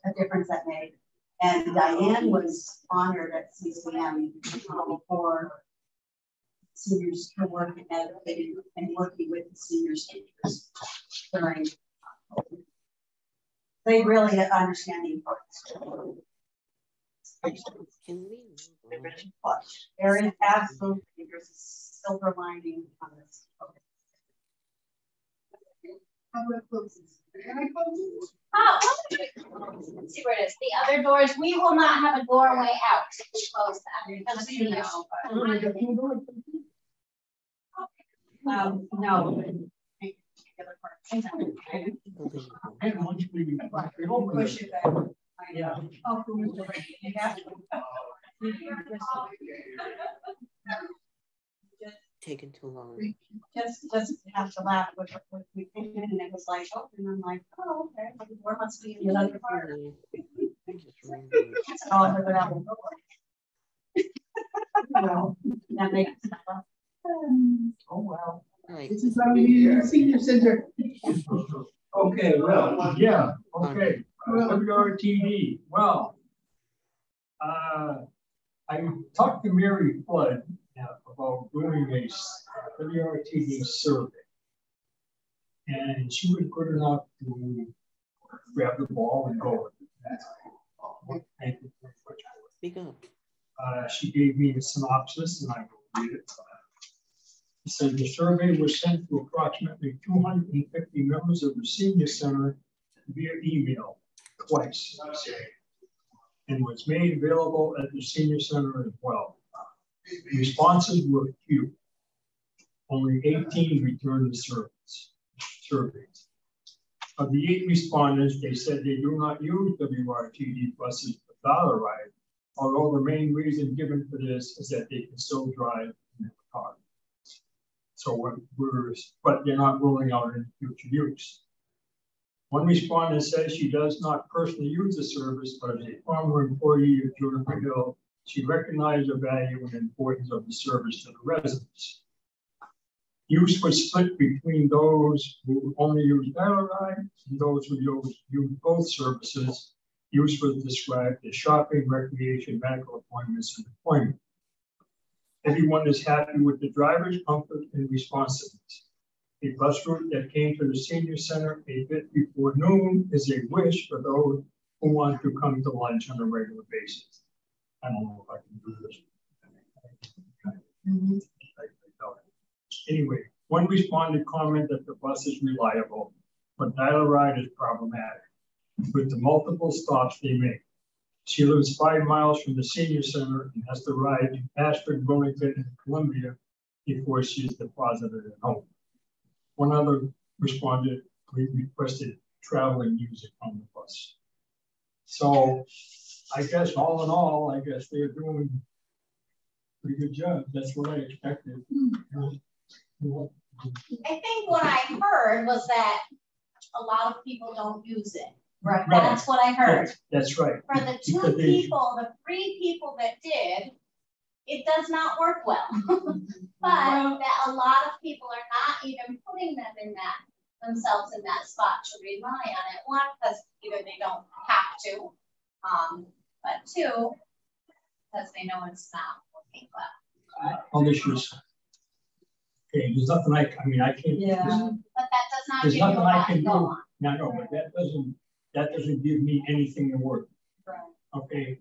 a difference that made. And Diane was honored at CCM for seniors for working advocating and working with the senior centers during COVID. They really understand the importance. Can we? There is absolutely, there's a silver lining on this. Okay. How do I close this? Let's see where it is. The other doors, we will not have a doorway out. We close that. No. Push it back. Yeah. Oh, taking too long. Just have to laugh with we came in and it was like, oh, and I'm like, oh, okay, the door must be in the other part. It's all over that door. Well, that makes sense. Oh wow. Right. This is our new senior center. Okay, well, yeah, okay. WRTD. Well, I talked to Mary Flood about doing a WRTD survey. And she was good enough to grab the ball and go with it. Speak up. She gave me a synopsis and I will read it. It said the survey was sent to approximately 250 members of the senior center via email twice, and was made available at the senior center as well. Responses were few. Only 18 returned the surveys. Of the 8 respondents, they said they do not use WRTD buses for dollar ride, although the main reason given for this is that they can still drive in their car. So but they're not ruling out any future use. One respondent says she does not personally use the service, but as a former employee of Juniper Hill, she recognized the value and importance of the service to the residents. Use was split between those who only use Dial-A-Ride and those who use both services. Use was described as shopping, recreation, medical appointments, and employment. Everyone is happy with the driver's comfort and responsiveness. A bus route that came to the senior center a bit before noon is a wish for those who want to come to lunch on a regular basis. I don't know if I can do this. Anyway, one respondent commented that the bus is reliable, but Dial-A-Ride is problematic with the multiple stops they make. She lives 5 miles from the senior center and has to ride to Ashford, Wilmington, and Columbia before she is deposited at home. One other respondent requested traveling music on the bus. So I guess all in all, I guess they're doing a pretty good job. That's what I expected. I think what I heard was that a lot of people don't use it. Right. That's what I heard. That's right. For the 2 people, the 3 people that did, it does not work well. But that a lot of people are not even putting themselves in that spot to rely on it. 1, because either they don't have to, but 2, because they know it's not working well. Other issues. Okay, there's nothing I can't. Yeah. But that does not There's give you nothing a I lot can to go do. on. No, but that doesn't give me anything to work. Right. Okay,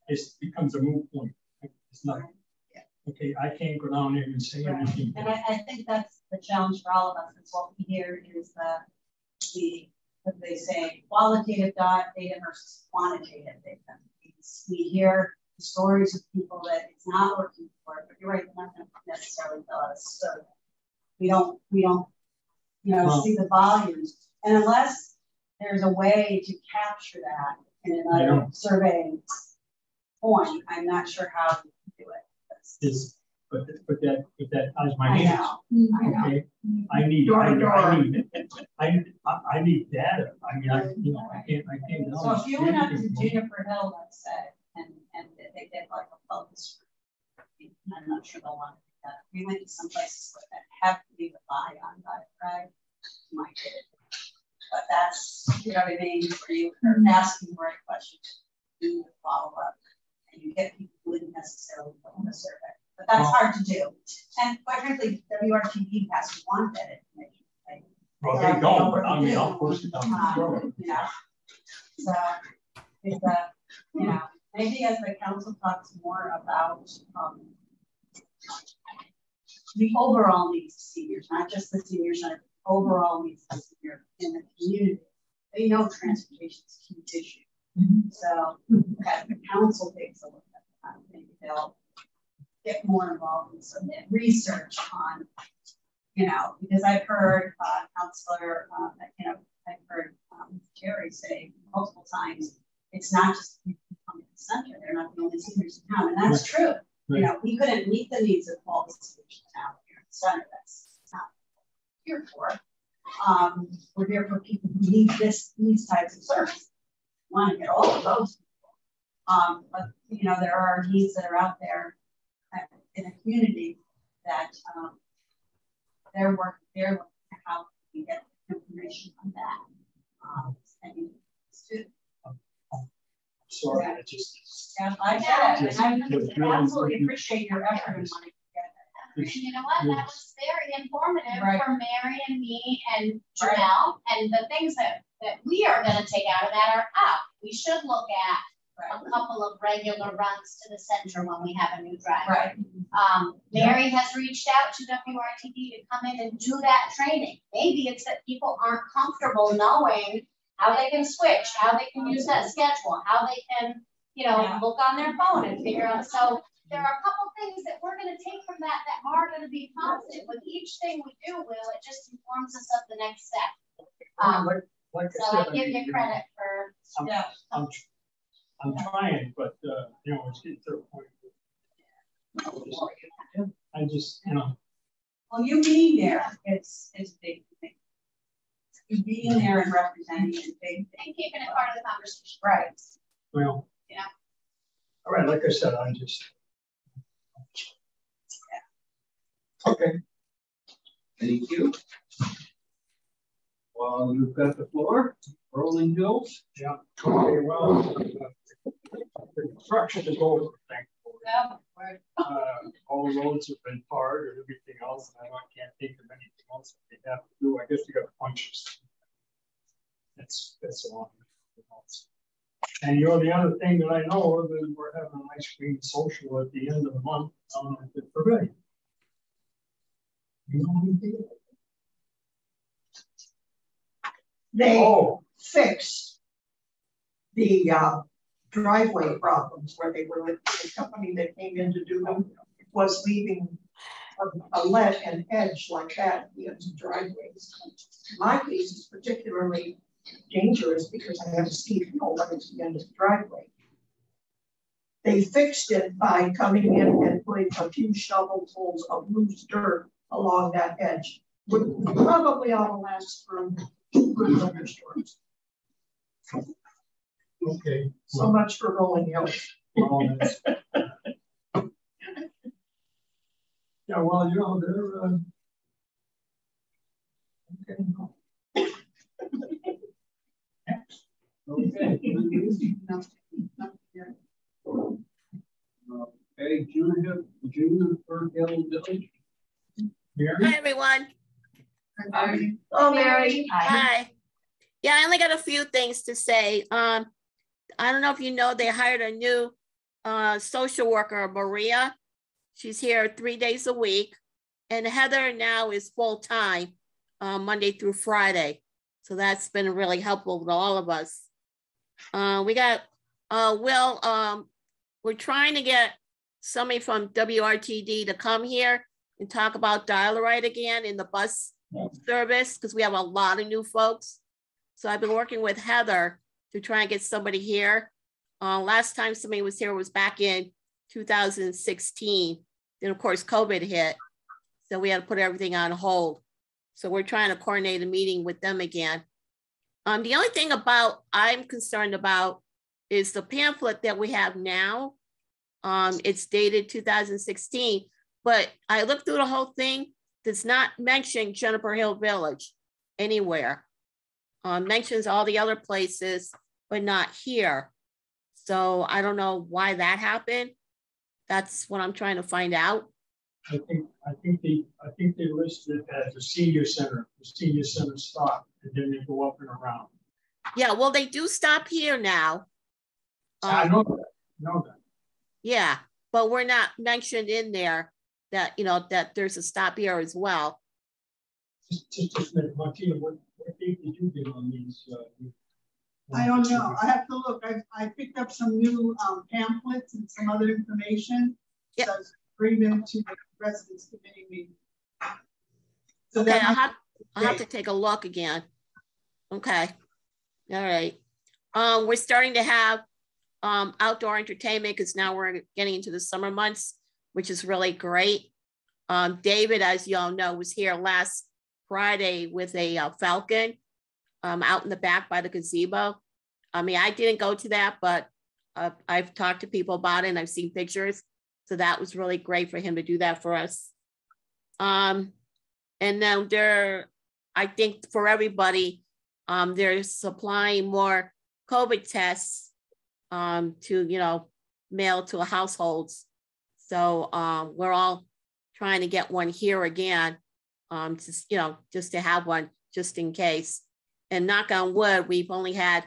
it becomes a moot point. It's not. Okay, I can't go down there and say anything. And I think that's the challenge for all of us. Is what we hear is what they say, qualitative data versus quantitative data. We hear the stories of people that it's not working for, but you're right, they're not going to necessarily fill out a survey. We don't, see the volumes. And unless there's a way to capture that in another surveying point, I'm not sure how to do it. But that ties my hands. I know. Okay, I need data. I mean, I can't. So if you went up to Juniper Hill, let's say, and they did like a focus group, I'm not sure they'll want to do that. We went to some places like that have to be the buy-on diet, my kid. But that's, you know what I mean, where you are asking the right questions, do the follow-up, and you get people who wouldn't necessarily go on the survey. But that's hard to do. And quite frankly, WRTP has to want that information. Right? Well, they don't, but I mean, I'll post it on the show. So it's maybe as the council talks more about the overall needs of seniors, not just the senior center, overall needs of seniors in the community. They know transportation is a huge issue. So as the council takes a look at that, maybe they'll get more involved in some research on, because I've heard Councilor, I've heard Terry say multiple times, it's not just people coming to the center, they're not the only seniors in town, and that's true. Right. We couldn't meet the needs of all the seniors in town here in the center. That's not what we're here for. We're here for people who need these types of services. We want to get all of those people. But there are needs that are out there in a community that they're looking at how we get information on that. Sorry, I just. Yeah, I get it. And I absolutely appreciate your effort in wanting to get that. And you know what? That was very informative for Mary and me and Janelle. And the things that we are going to take out of that are we should look at a couple of regular runs to the center when we have a new driver. Mary has reached out to WRTD to come in and do that training. Maybe it's that people aren't comfortable knowing how they can switch, how they can use that schedule, how they can, look on their phone and figure out. So there are a couple things that we're going to take from that are going to be positive. With each thing we do, it just informs us of the next step. So I give you credit for. I'm trying, but it's getting to a point. I just, Well, you being there, it's a big thing. You being there and representing is a big thing. And keeping it part of the conversation. Right. Well. Yeah. All right, like I said, I'm just. Okay. Thank you. Well, you've got the floor. Rolling Hills. Yeah. Okay. Well, the construction is over. Thankfully. All the roads have been tarred and everything else. And I can't think of anything else that they have to do. I guess you got punches. That's a lot. And the other thing that I know of is we're having an ice cream social at the end of the month at the pavilion. You know anything? They fixed the driveway problems where they were, the company that came in to do them was leaving a let and edge like that at the ends of driveways. My case is particularly dangerous because I have a steep hill right at the end of the driveway. They fixed it by coming in and putting a few shovelfuls of loose dirt along that edge. Would probably ought to last through 2 good thunderstorms. Okay. So much for Rolling Hills. Yeah, well, they're okay. Okay. Okay, Juniper Hill Village. Hi, everyone. Oh, Mary. Hi. Yeah, I only got a few things to say. I don't know if you know, they hired a new social worker, Maria. She's here 3 days a week. And Heather now is full-time, Monday through Friday. So that's been really helpful to all of us. We got Will we're trying to get somebody from WRTD to come here and talk about dial-a-ride again in the bus service, because we have a lot of new folks. So I've been working with Heather to try and get somebody here. Last time somebody was here was back in 2016. Then of course, COVID hit. So we had to put everything on hold. So we're trying to coordinate a meeting with them again. The only thing I'm concerned about is the pamphlet that we have now. It's dated 2016, but I looked through the whole thing. Does not mention Juniper Hill Village anywhere. Mentions all the other places, but not here. So I don't know why that happened. That's what I'm trying to find out. I think they listed it as the senior center. The senior center stop, and then they go up and around. Yeah, well, they do stop here now. I know that. Know that. Yeah, but we're not mentioned in there that, you know, that there's a stop here as well. Just a minute, Martina, what date did you get on these? I don't know. I have to look. I picked up some new pamphlets and some other information. Yep. So bring them to the residents committee meeting. So okay, I'll have to take a look again. Okay. All right. We're starting to have outdoor entertainment because now we're getting into the summer months, which is really great. David, as you all know, was here last Friday with a falcon out in the back by the gazebo. I mean, I didn't go to that, but I've talked to people about it and I've seen pictures. So that was really great for him to do that for us. And then I think for everybody, they're supplying more COVID tests to, you know, mail to households. So we're all trying to get one here again, just, you know, just to have one just in case. And knock on wood, we've only had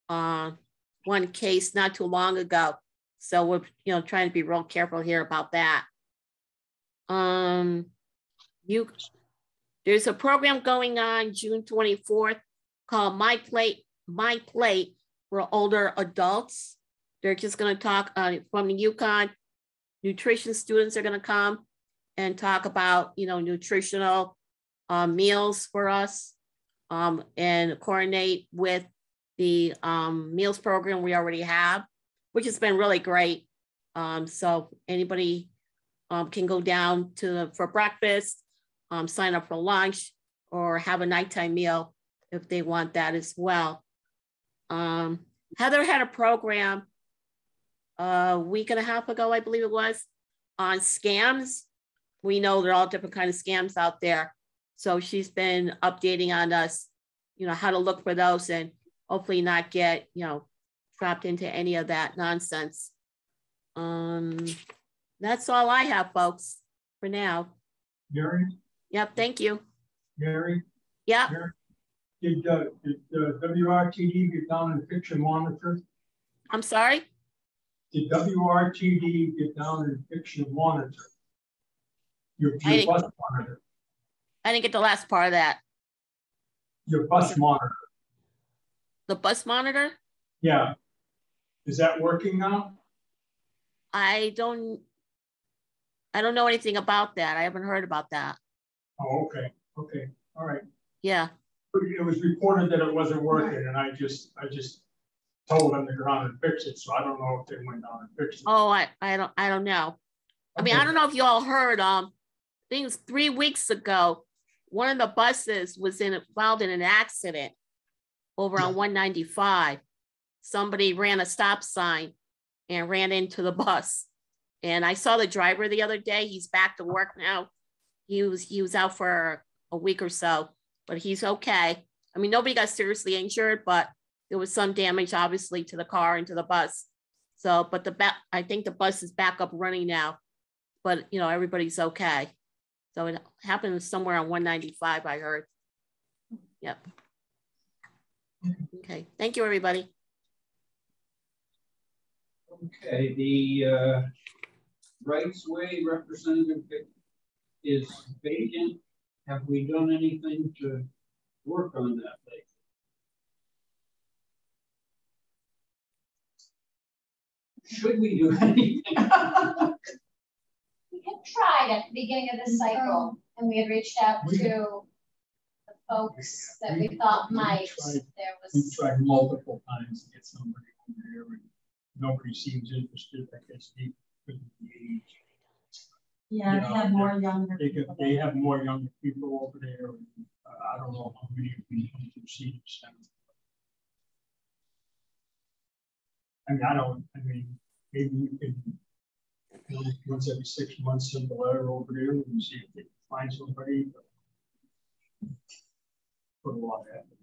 one case not too long ago. So we're, you know, trying to be real careful here about that. There's a program going on June 24th called My Plate for older adults. They're just going to talk from the UConn. Nutrition students are going to come and talk about, you know, nutritional meals for us and coordinate with the meals program we already have, which has been really great. So anybody can go down for breakfast, sign up for lunch, or have a nighttime meal if they want that as well. Heather had a program a week and a half ago, I believe it was, on scams. We know there are all different kinds of scams out there. So she's been updating on us, you know, how to look for those and hopefully not get, you know, trapped into any of that nonsense. That's all I have, folks, for now. Gary? Yep, thank you. Gary? Yeah. Did WRTD get down and fix your monitor? I'm sorry? Did WRTD get down and fix your monitor? Your bus monitor? I didn't get the last part of that. Your bus monitor. The bus monitor? Yeah. Is that working now? I don't know anything about that. I haven't heard about that. Oh, okay. Okay. All right. Yeah. It was reported that it wasn't working, and I just told them to go down and fix it. So I don't know if they went down and fixed it. Oh, I don't know. I mean, I don't know if you all heard. I think it was 3 weeks ago, one of the buses was involved in an accident over on 195. Somebody ran a stop sign and ran into the bus. And I saw the driver the other day. He's back to work now. He was out for a week or so, but he's okay. I mean, nobody got seriously injured, but there was some damage, obviously, to the car and to the bus. So, but I think the bus is back up running now, but you know, everybody's okay. So it happened somewhere on 195, I heard. Yep. Okay, thank you, everybody. Okay, the Rights Way representative is vacant. Have we done anything to work on that lately? should we do anything? We had tried at the beginning of this cycle, and we had reached out to the folks that we thought might. We tried multiple times to get somebody over there, and nobody seems interested. I guess because of the age. Yeah, they have more younger people. They have more younger people over there. I don't know how many of them come to see them. I mean, maybe we could, once every 6 months, send a letter over there and see if they can find somebody. Put a lot of effort.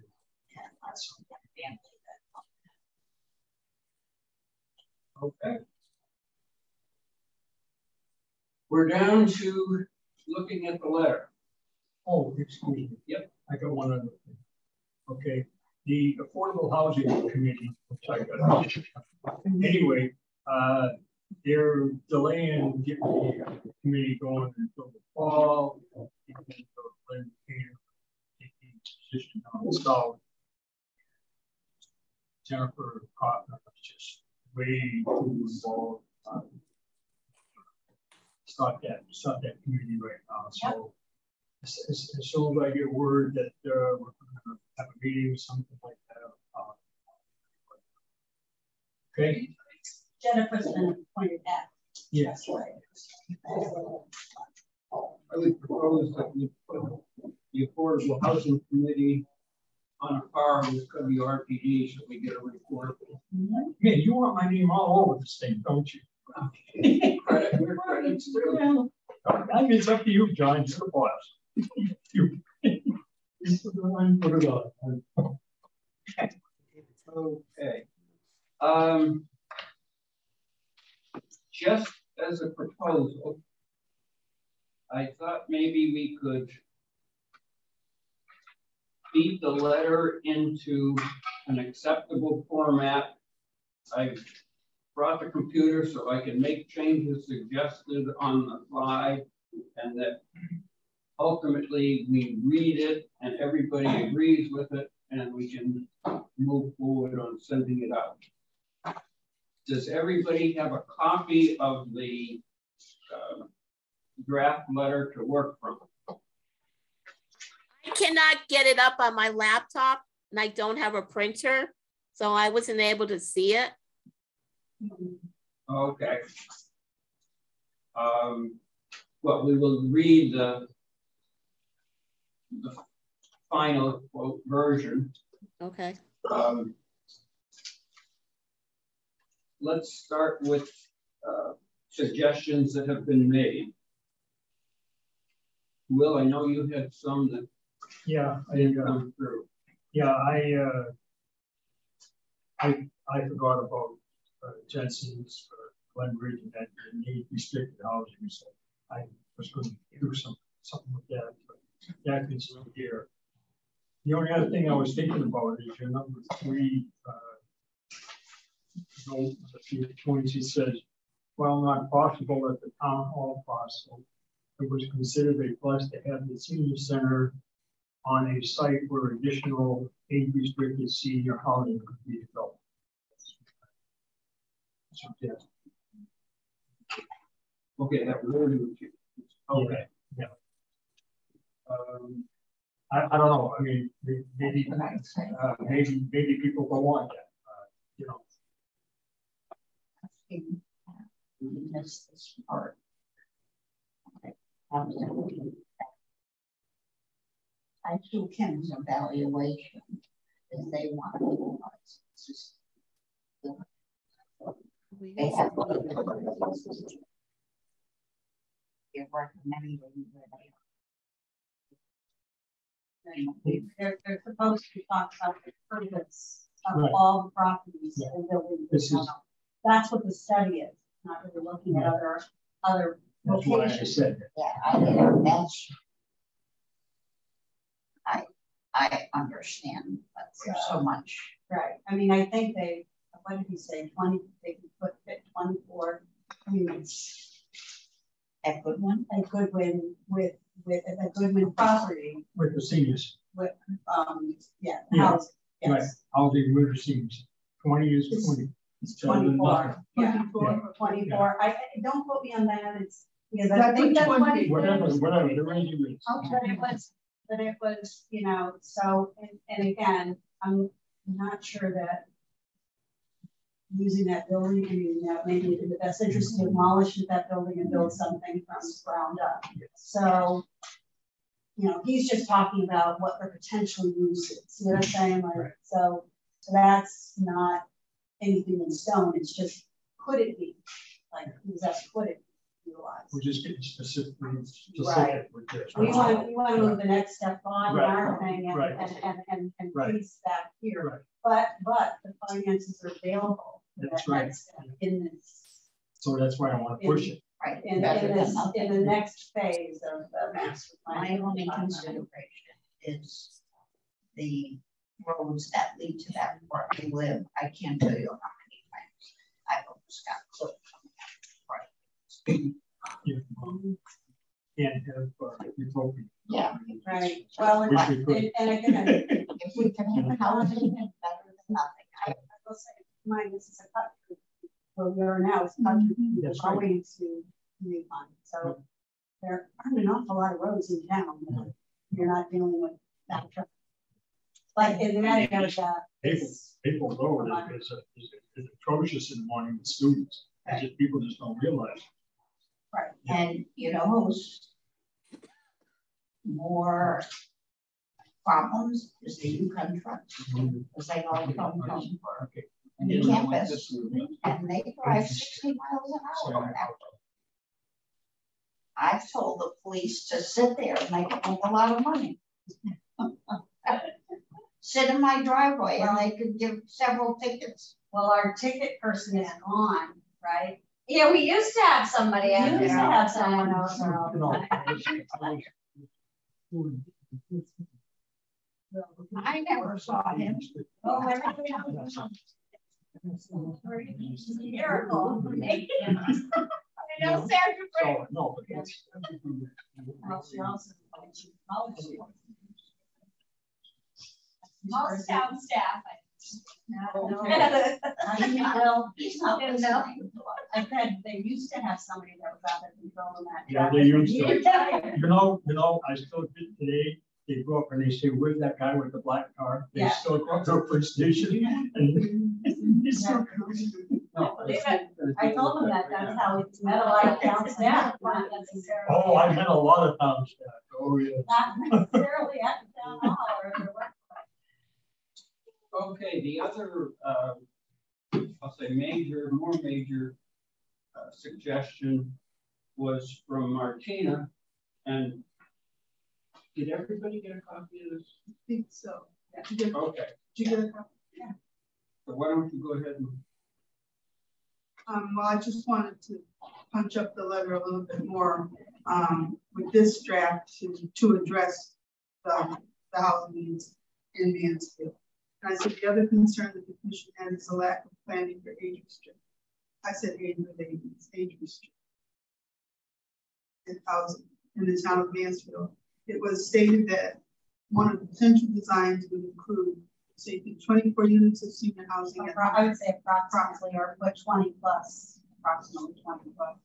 Okay. We're down to looking at the letter. Oh, excuse me. Yep. I got one other thing. Okay. The Affordable Housing Committee, which I got. Anyway, they're delaying getting the committee going until the fall. Position on solid. Jennifer Cotton was just way too involved. Start that committee right now. So yep. As soon as I get word that we're going to have a meeting or something like that. Okay. Jennifer's been appointed at. Yes. Right. I would propose that we put the Affordable Housing Committee on a par with WRPD so we get a report. Yeah, you want my name all over this thing, don't you? Credit where credit's due. I mean, it's up to you, John. You're the boss. You put it on. Okay. Just as a proposal, I thought maybe we could feed the letter into an acceptable format. I've brought the computer so I can make changes suggested on the fly, and that ultimately we read it and everybody agrees with it, and we can move forward on sending it out. Does everybody have a copy of the draft letter to work from? I cannot get it up on my laptop, and I don't have a printer, so I wasn't able to see it. Okay. Well, we will read the final quote version. Okay. Let's start with suggestions that have been made. Will, I know you had some that I didn't come through. Yeah, I forgot about Jensen's Glenbridge and that need restricted housing, so I was going to do something with that, but that is here. The only other thing I was thinking about is your number 3. A few points. He says, while not possible at the town hall possible, it was considered a plus to have the senior center on a site where additional age-restricted senior housing could be developed. So, yeah. Okay, that really would you. Okay. Yeah. I don't know. I mean, maybe people don't want that. You know. We missed this part. I do Kim's evaluation if they want to. They have they're recommending where they are. They're supposed to talk about the purpose of all the properties and buildings. That's what the study is, not really looking at other that's locations. Why I said that. Yeah, that's I understand, but there's so much. Right. I mean, I think what did he say? 20, they can put 24 units. A good one? A Goodwin with a Goodwin property. With the seniors. With house. Yes. Right. Housing with the seniors. 20 is 20. It's 24. Yeah, 24. 24. I don't quote me on that. It's because I think that's what it whatever, is. whatever, the range is. But it was, you know, so, and again, I'm not sure that using that building, I mean, maybe in the best interest to demolish that building and build something from the ground up. So, you know, he's just talking about what their potential use is. You know what I'm saying? Like, Right. so that's not anything in stone. It's just, could it be? Like, could it be utilized? We're just getting specific Right. with this. We want to move the next step on Right. our thing and Right. and Right. piece that here. Right. But the finances are available for That's that right. next step in this. So that's why I want to push it. Right. In the next phase of the master plan. My only consideration is the roads that lead to that where I live. I can't tell you how many times I've almost got clipped from that. Can't have utopia. Yeah. Right. Well, Wish we could. and again, If we can have a house, it's better than nothing. I will say, mine, this is a cut through. Where we are now is cut through. That's We're right. going to new fund. So there aren't an awful lot of roads in town. You're not dealing with that truck. Like in that area, People Road is atrocious in the morning with students. It's just people just don't realize. right. And you know who's more problems is the Yukon trucks. Because they all come from the campus and they drive 60 miles an hour. I've told the police to sit there and they can make a lot of money. Sit in my driveway and they could give several tickets. Well, our ticket person is gone, right? Yeah, we used to have somebody out We used to there. have someone else there all the time. I never saw him. Oh, everything else. Miracle. I know, Sergeant Frank. So, no, but that's. Most town staff. Well, He's not No. listening. I said they used to have somebody that was out there controlling that. Yeah, they used to. You know, I still did today. They go up and they say, "Where's that guy with the black car?" They Yeah. still go to the police station. And he's so I told them that that's how it's met a lot of town staff, not necessarily. Oh, I've met a lot of town staff. Oh, yeah. Not necessarily at the town hall or the workplace. Okay, the other, I'll say more major suggestion was from Martina. And did everybody get a copy of this? I think so. Okay. Did you get a copy? Yeah. So why don't you go ahead and. Well, I just wanted to punch up the letter a little bit more with this draft to address the housing needs in Mansfield. And I said the other concern that the commission had is the lack of planning for age restriction. I said age restriction and housing in the town of Mansfield. It was stated that one of the potential designs would include, say, 24 units of senior housing. I would say approximately, or put 20 plus, approximately 20 plus.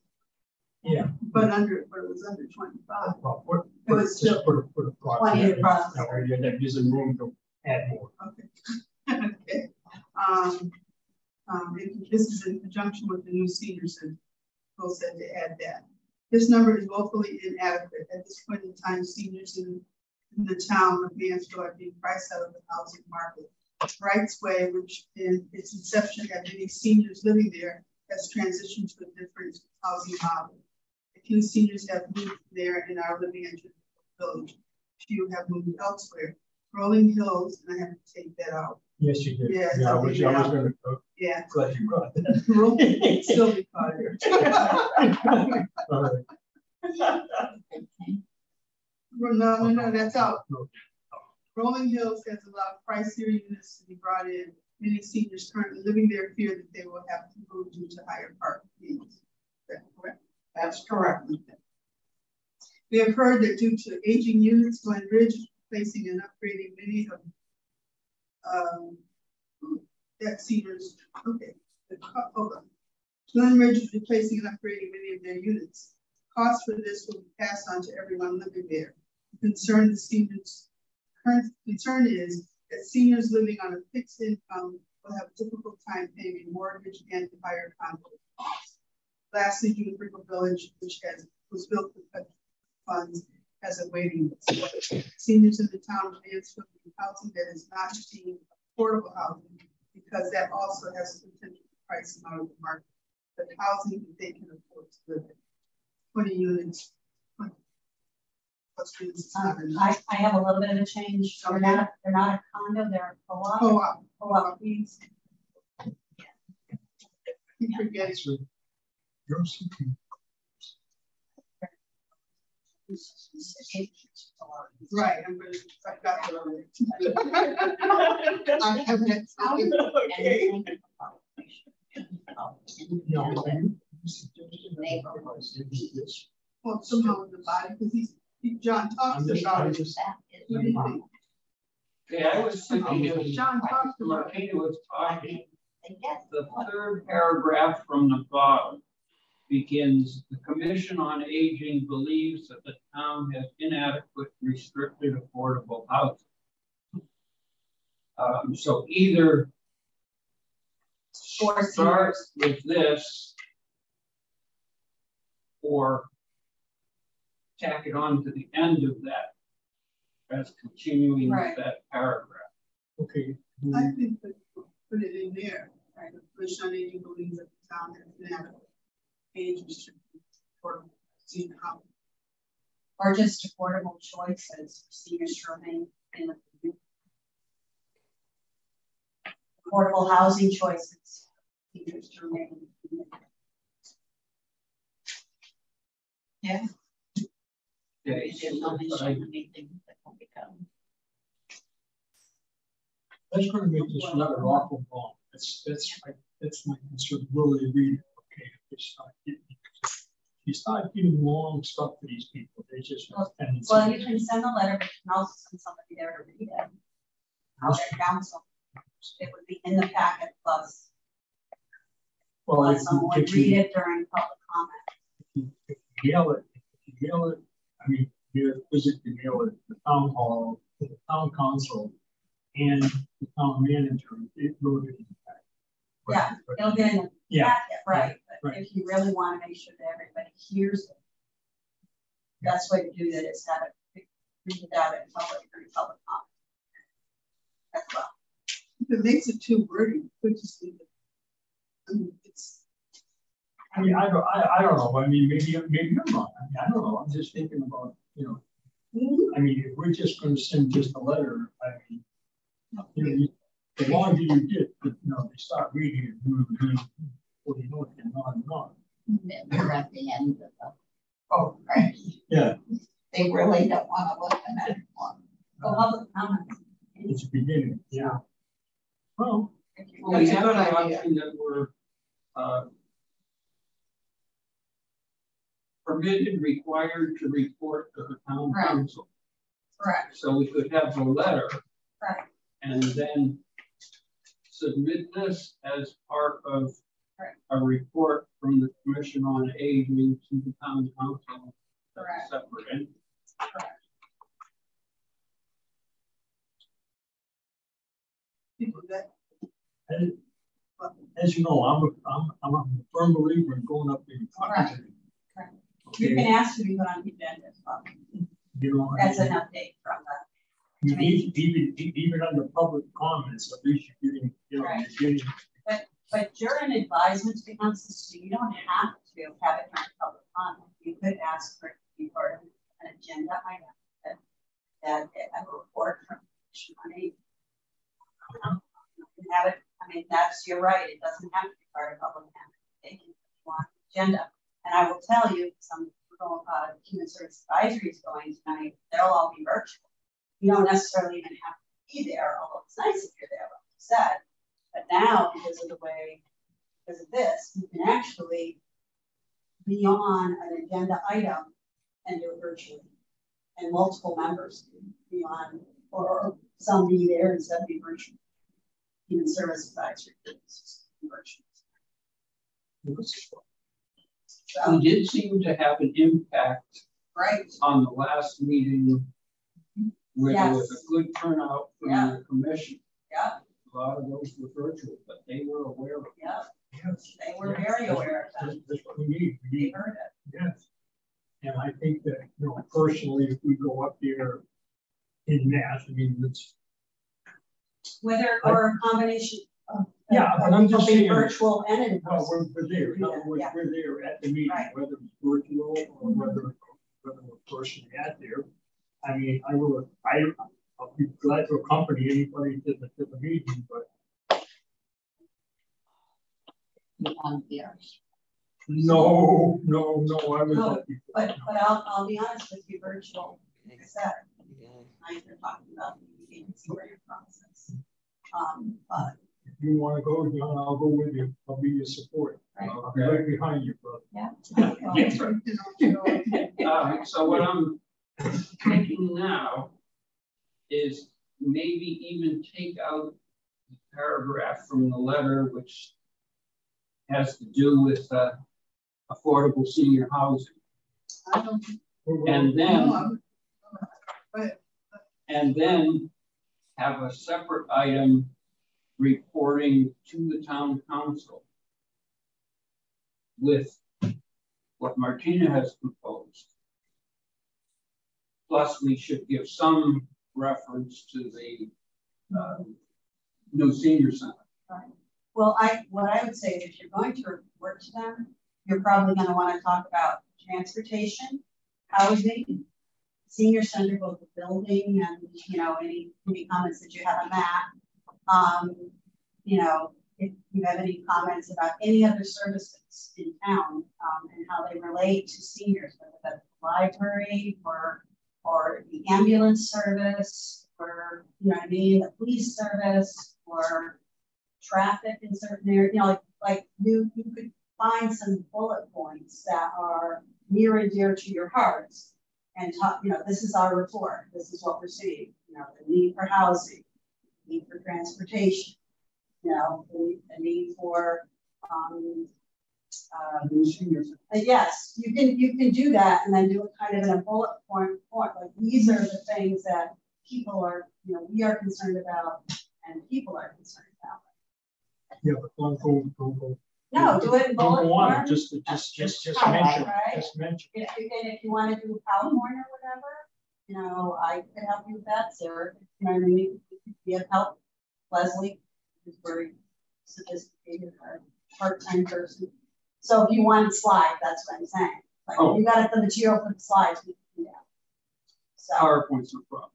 Yeah. But it was under 25. Well, It was just still put a 20 across. That way that gives them room to add more. Okay. Okay. This is in conjunction with the new senior center. Bill said to add that. This number is woefully inadequate. At this point in time, seniors in the town of Mansfield are being priced out of the housing market. Wright's Way, which in its inception had many seniors living there, has transitioned to a different housing model. A few seniors have moved there and are living in the village. Few have moved elsewhere. Rolling Hills, and I have to take that out. Yes, you did. Yeah, I was going to. Yeah. Glad you brought that. Rolling still be caught here. No, that's out. Rolling Hills has allowed pricier units to be brought in. Many seniors currently living there fear that they will have to move due to higher parking fees. Is that correct? That's correct. We have heard that due to aging units, Glen Ridge is replacing and upgrading many of that seniors. Okay, Hold on. Newnan Ridge is replacing and upgrading many of their units. Costs for this will be passed on to everyone living there. The concern current concern is that seniors living on a fixed income will have a difficult time paying a mortgage and higher condo costs. Lastly, Judith Rickle Village, which was built with funds, has a waiting list. Seniors in the town of Mansfield need housing that is not being affordable housing, because that also has the potential to price them out of the market. But housing that they can afford to live in. 20 units. 20 plus units. I have a little bit of a change. They're not a condo, they're a co-op. Co-op, please. You forget it. Right, I'm going to back that one. I have that. Well, somehow in the body, because John talks about it. Okay, I was thinking as John Martina was talking, the third paragraph from the bottom begins, the Commission on Aging believes that the town has inadequate restricted affordable housing. So either start with this or tack it on to the end of that as continuing with that paragraph. Okay. I think that put it in there. Right? The Commission on Aging believes that the town has inadequate age restricted for senior housing. Or just affordable choices for seniors to remain in the community. Affordable housing choices for seniors to remain in the community. Yeah. Okay. That's going to make this letter awful long. That's my concern. Will they read it? Okay, you start giving long stuff to these people. They just well, you can send a letter, but you can also send somebody there to read it. Their counsel. It would be in the packet plus. Well, someone would read it during public comment. If you mail it. I mean, you physically mail it to the town hall, to the town council, and the town manager. It will get in the packet. Yeah, it'll get in the packet, right? But right. If you really want to make sure that everybody hears it, the best way to do that is have it read it out in public during public comment as well. If it makes it too wordy, we just leave it. I mean, I don't know. I mean, maybe I'm wrong. I mean, I don't know. I'm just thinking about, I mean, if we're just going to send just a letter, I mean, the longer you get, they start reading it. Well, you know, and on. They're at the end of the. Oh, right. Yeah. They really don't want to listen at one. Public comments. It's the beginning. Yeah. Well, we have an option that we're permitted, required to report to the town council. Correct. So we could have a letter. Right. And then submit this as part of a report from the Commission on Aging to the town council. Correct. Separate entity. Correct. As you know, I'm a firm believer in going up there and talking to them. Correct. Okay. You can ask to be put on the agenda as well. That's an update from the. Even under public comments, at least you're getting, But you're an advisement to the council, so you don't have to have it on public comment. You could ask for it to be part of an agenda item that a report from the Commission on Aging. You can have it. I mean, you're right. It doesn't have to be part of public comment. They can want agenda. And I will tell you, some Human Service Advisory is going tonight. They'll all be virtual. You don't necessarily even have to be there, although it's nice if you're there, like you said. But now, because of this, you can actually be on an agenda item and do it virtually. And multiple members can be on, or some be there and some be virtual. Human Service Advisory virtual. We did seem to have an impact on the last meeting where there was a good turnout from the commission. Yeah. A lot of those were virtual, but they were aware of it. Yeah. Yes. They were very aware of that. That's what we need. They heard it. Yes. And I think that, you know, personally, if we go up there in mass, I mean, it's whether or a combination of but I'm just saying, virtual and in person. Well, we're there. In other words, we're there at the meeting, whether it's virtual or whether we're personally at there. I mean, I'll be glad to accompany anybody to the meeting, but no, I was at before. But I'll be honest with you, virtual, like I said, you're talking about the agency process. But if you want to go, John, I'll go with you. I'll be your support. Right. I'll be right behind you, brother. Yeah. So what I'm thinking now is maybe even take out the paragraph from the letter which has to do with affordable senior housing. And then have a separate item reporting to the town council with what Martina has proposed. Plus, we should give some reference to the new senior center. Right. Well, what I would say is if you're going to report to them, you're probably going to want to talk about transportation, housing, senior center, both the building and, you know, any comments that you have on that. You know, if you have any comments about any other services in town and how they relate to seniors, whether that's the library or the ambulance service, or, you know what I mean, the police service, or traffic in certain areas, you know, like you could find some bullet points that are near and dear to your hearts and talk, you know, this is our report, this is what we're seeing, you know, the need for housing, the need for transportation, you know, the need for yes, you can do that and then do it kind of in a bullet point. Like these are the things that people are, you know, we are concerned about and people are concerned about. Yeah, but don't go. No, do it in bullet form. Just mention. Right? Just mention. If you want to do PowerPoint or whatever, you know, I can help you with that, Sarah. You know what I mean? You have help. Leslie is very sophisticated, part-time person. So if you want a slide, that's what I'm saying. Like if you got the material for the slides, we can do that. So PowerPoints are problems.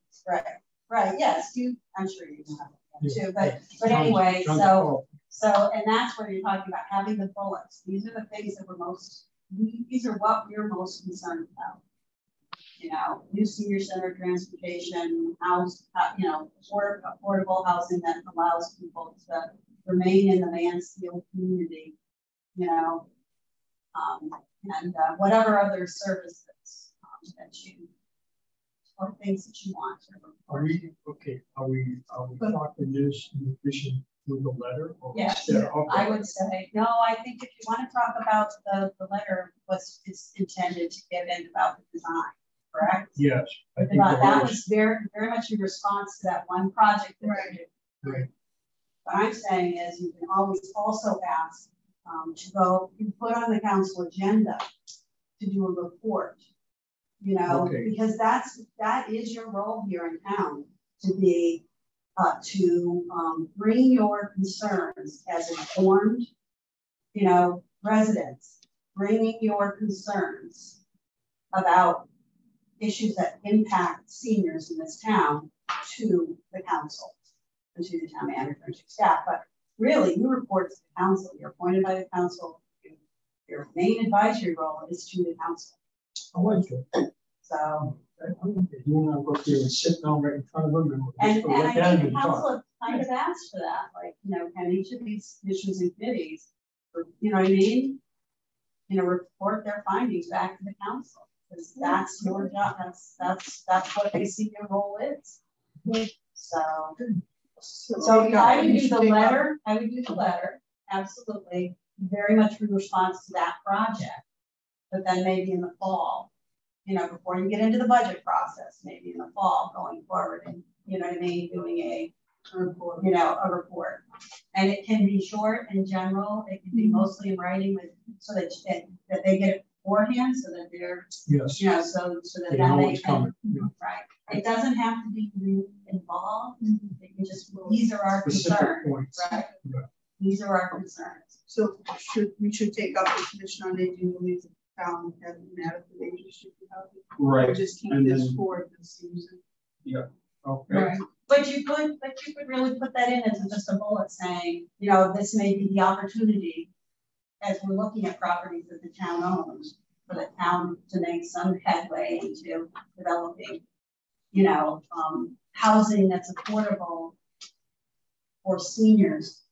Right. Yes, I'm sure you have them too. But anyway, so and that's where you're talking about having the bullets. These are the things that these are what we're most concerned about. You know, new senior center, transportation, house, you know, affordable housing that allows people to remain in the Mansfield community, you know, and whatever other services that you, or things that you want. Are we talking this in addition to the letter? Or yes, I would say, no, I think if you want to talk about the letter, it's intended to get in about the design, correct? Yes. I think that was very, very much in response to that one project that we did. Right. What I'm saying is you can always also ask to go, you put on the council agenda to do a report, you know, because that is your role here in town, to be to bring your concerns as informed, you know, residents, bringing your concerns about issues that impact seniors in this town to the council and to the town manager and to staff. But really, you report to the council. You're appointed by the council. Your main advisory role is to the council. I like it. So you want to go up there and sit down right in front of them and I think the council kind of asked for that. Like, you know, can each of these commissions and committees, you know what I mean? You know, report their findings back to the council. Because that's your job. That's what they see your role is. So I would do the letter. Absolutely. very much in response to that project. But then maybe in the fall, you know, before you get into the budget process, maybe in the fall going forward, and you know what I mean, doing a report, you know, a report. And it can be short and general. It can be mostly in writing, with so that they get it beforehand, so that they're, yes, you know, so that know they what's can, coming. Yeah. right. It doesn't have to be really involved. They can just, these are our Specific concerns, points. right? Yeah. These are our concerns. So we should take up the Commission on Aging when the town has inadequate aging should be healthy. Right. Or just keep And this then, for the season. yeah. Okay. Right. But you could really put that in as just a bullet saying, you know, this may be the opportunity as we're looking at properties that the town owns, for the town to make some headway into developing, you know, housing that's affordable for seniors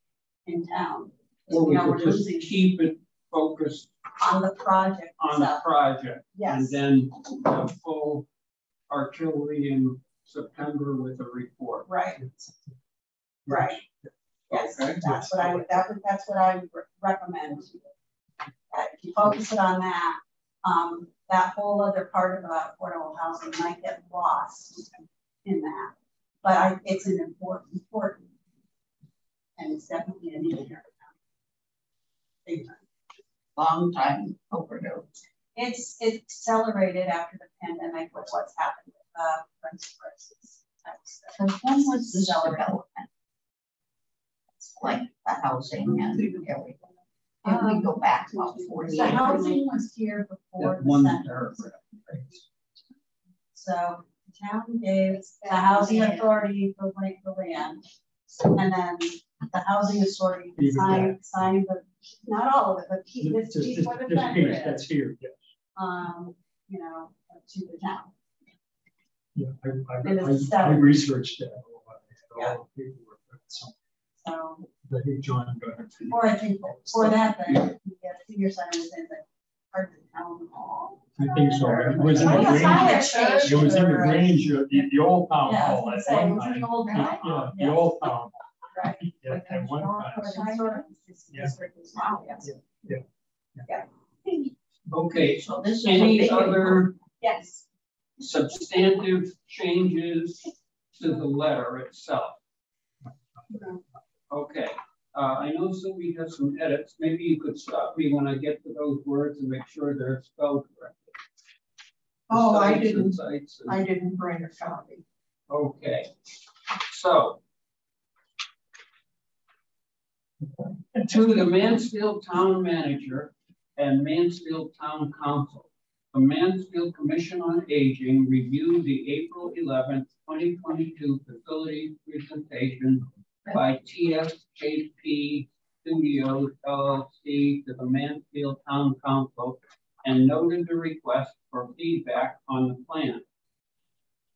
in town. Or we You know, could just keep it focused on the project. on the project. Yes. And then the full artillery in September with a report. Right. Right. Yes, Okay. that's what I would recommend. If you focus it on that, that whole other part about affordable housing might get lost in that. But it's an important, and it's definitely an issue. Big time. Long time overdue. It's accelerated after the pandemic with what's happened with rent prices. So when was this development? It's like the housing and everything. If we go back about 40 the years. housing was here before the center. So the town gave the housing authority the land, and then the housing authority signed the, not all of it, but keep this piece where the center is. That's here, yes. You know, to the town. Yeah, I researched that. Yeah. So, So, I think John got it. or I think for that, then you get senior centers in the part of the town hall. I think so. It was in the range. It was in the range of the old town hall at one time. The old town hall. Yeah, the old town hall. Right. Yeah, at one time. Yeah. Okay, So this is any other Yes. substantive changes to the letter itself? Okay, I know Sylvie has some edits. Maybe you could stop me when I get to those words and make sure they're spelled correctly. Oh, I I didn't bring a copy. Okay, so to the Mansfield Town Manager and Mansfield Town Council, the Mansfield Commission on Aging reviewed the April 11th, 2022 facility presentation by TSKP Studios LLC to the Mansfield Town Council and noted the request for feedback on the plan.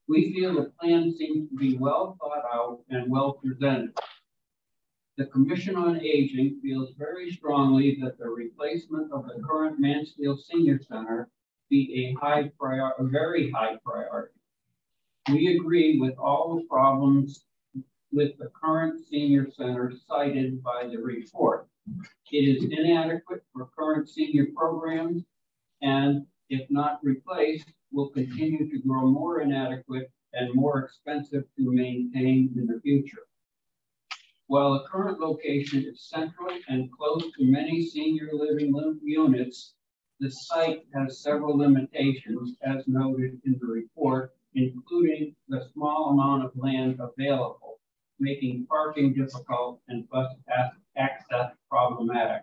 We feel the plan seems to be well thought out and well presented. The Commission on Aging feels very strongly that the replacement of the current Mansfield Senior Center be a very high priority. We agree with all the problems with the current senior center cited by the report. It is inadequate for current senior programs, and if not replaced, will continue to grow more inadequate and more expensive to maintain in the future. While the current location is central and close to many senior living units, the site has several limitations as noted in the report, including the small amount of land available, making parking difficult and bus access problematic.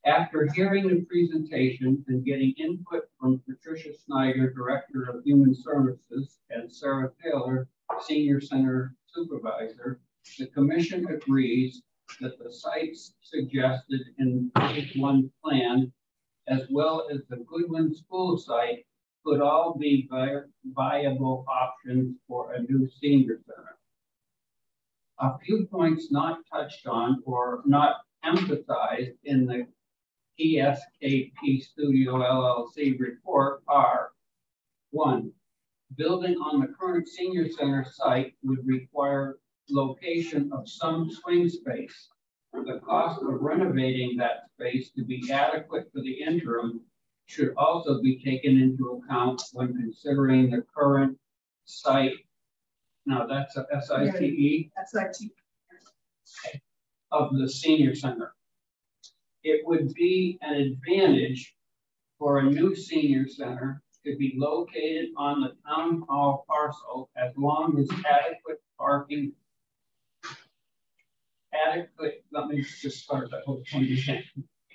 After hearing the presentation and getting input from Patricia Snyder, Director of Human Services, and Sarah Taylor, Senior Center Supervisor, the Commission agrees that the sites suggested in Phase 1 plan, as well as the Goodwin School site, could all be viable options for a new senior center. A few points not touched on or not emphasized in the TSKP Studio LLC report are: 1, building on the current senior center site would require location of some swing space. The cost of renovating that space to be adequate for the interim should also be taken into account when considering the current site. Now that's a SITE. SITE. Okay. Of the senior center. It would be an advantage for a new senior center to be located on the town hall parcel as long as adequate parking. Let me just start that whole thing.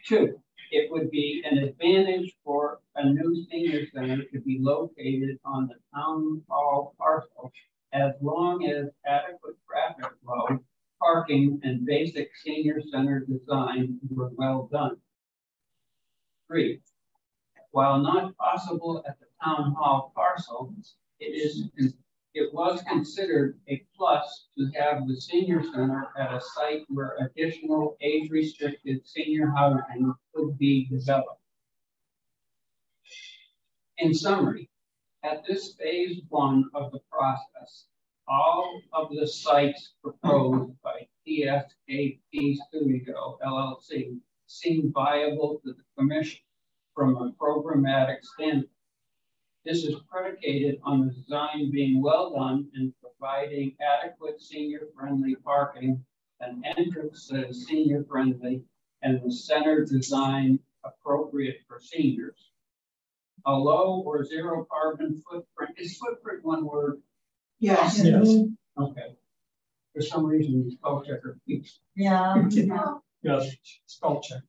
2, it would be an advantage for a new senior center to be located on the town hall parcel as long as adequate traffic flow, parking, and basic senior center design were well done. 3, while not possible at the town hall parcel, it was considered a plus to have the senior center at a site where additional age-restricted senior housing could be developed. In summary, at this phase 1 of the process, all of the sites proposed by TSKP Studio LLC seem viable to the Commission from a programmatic standpoint. This is predicated on the design being well done and providing adequate senior-friendly parking, an entrance that is senior-friendly, and the center design appropriate for seniors. A low or zero carbon footprint. Is footprint one word? Yes. Yes. Okay. For some reason, the spell checker keeps. Yeah. Yes, spell check.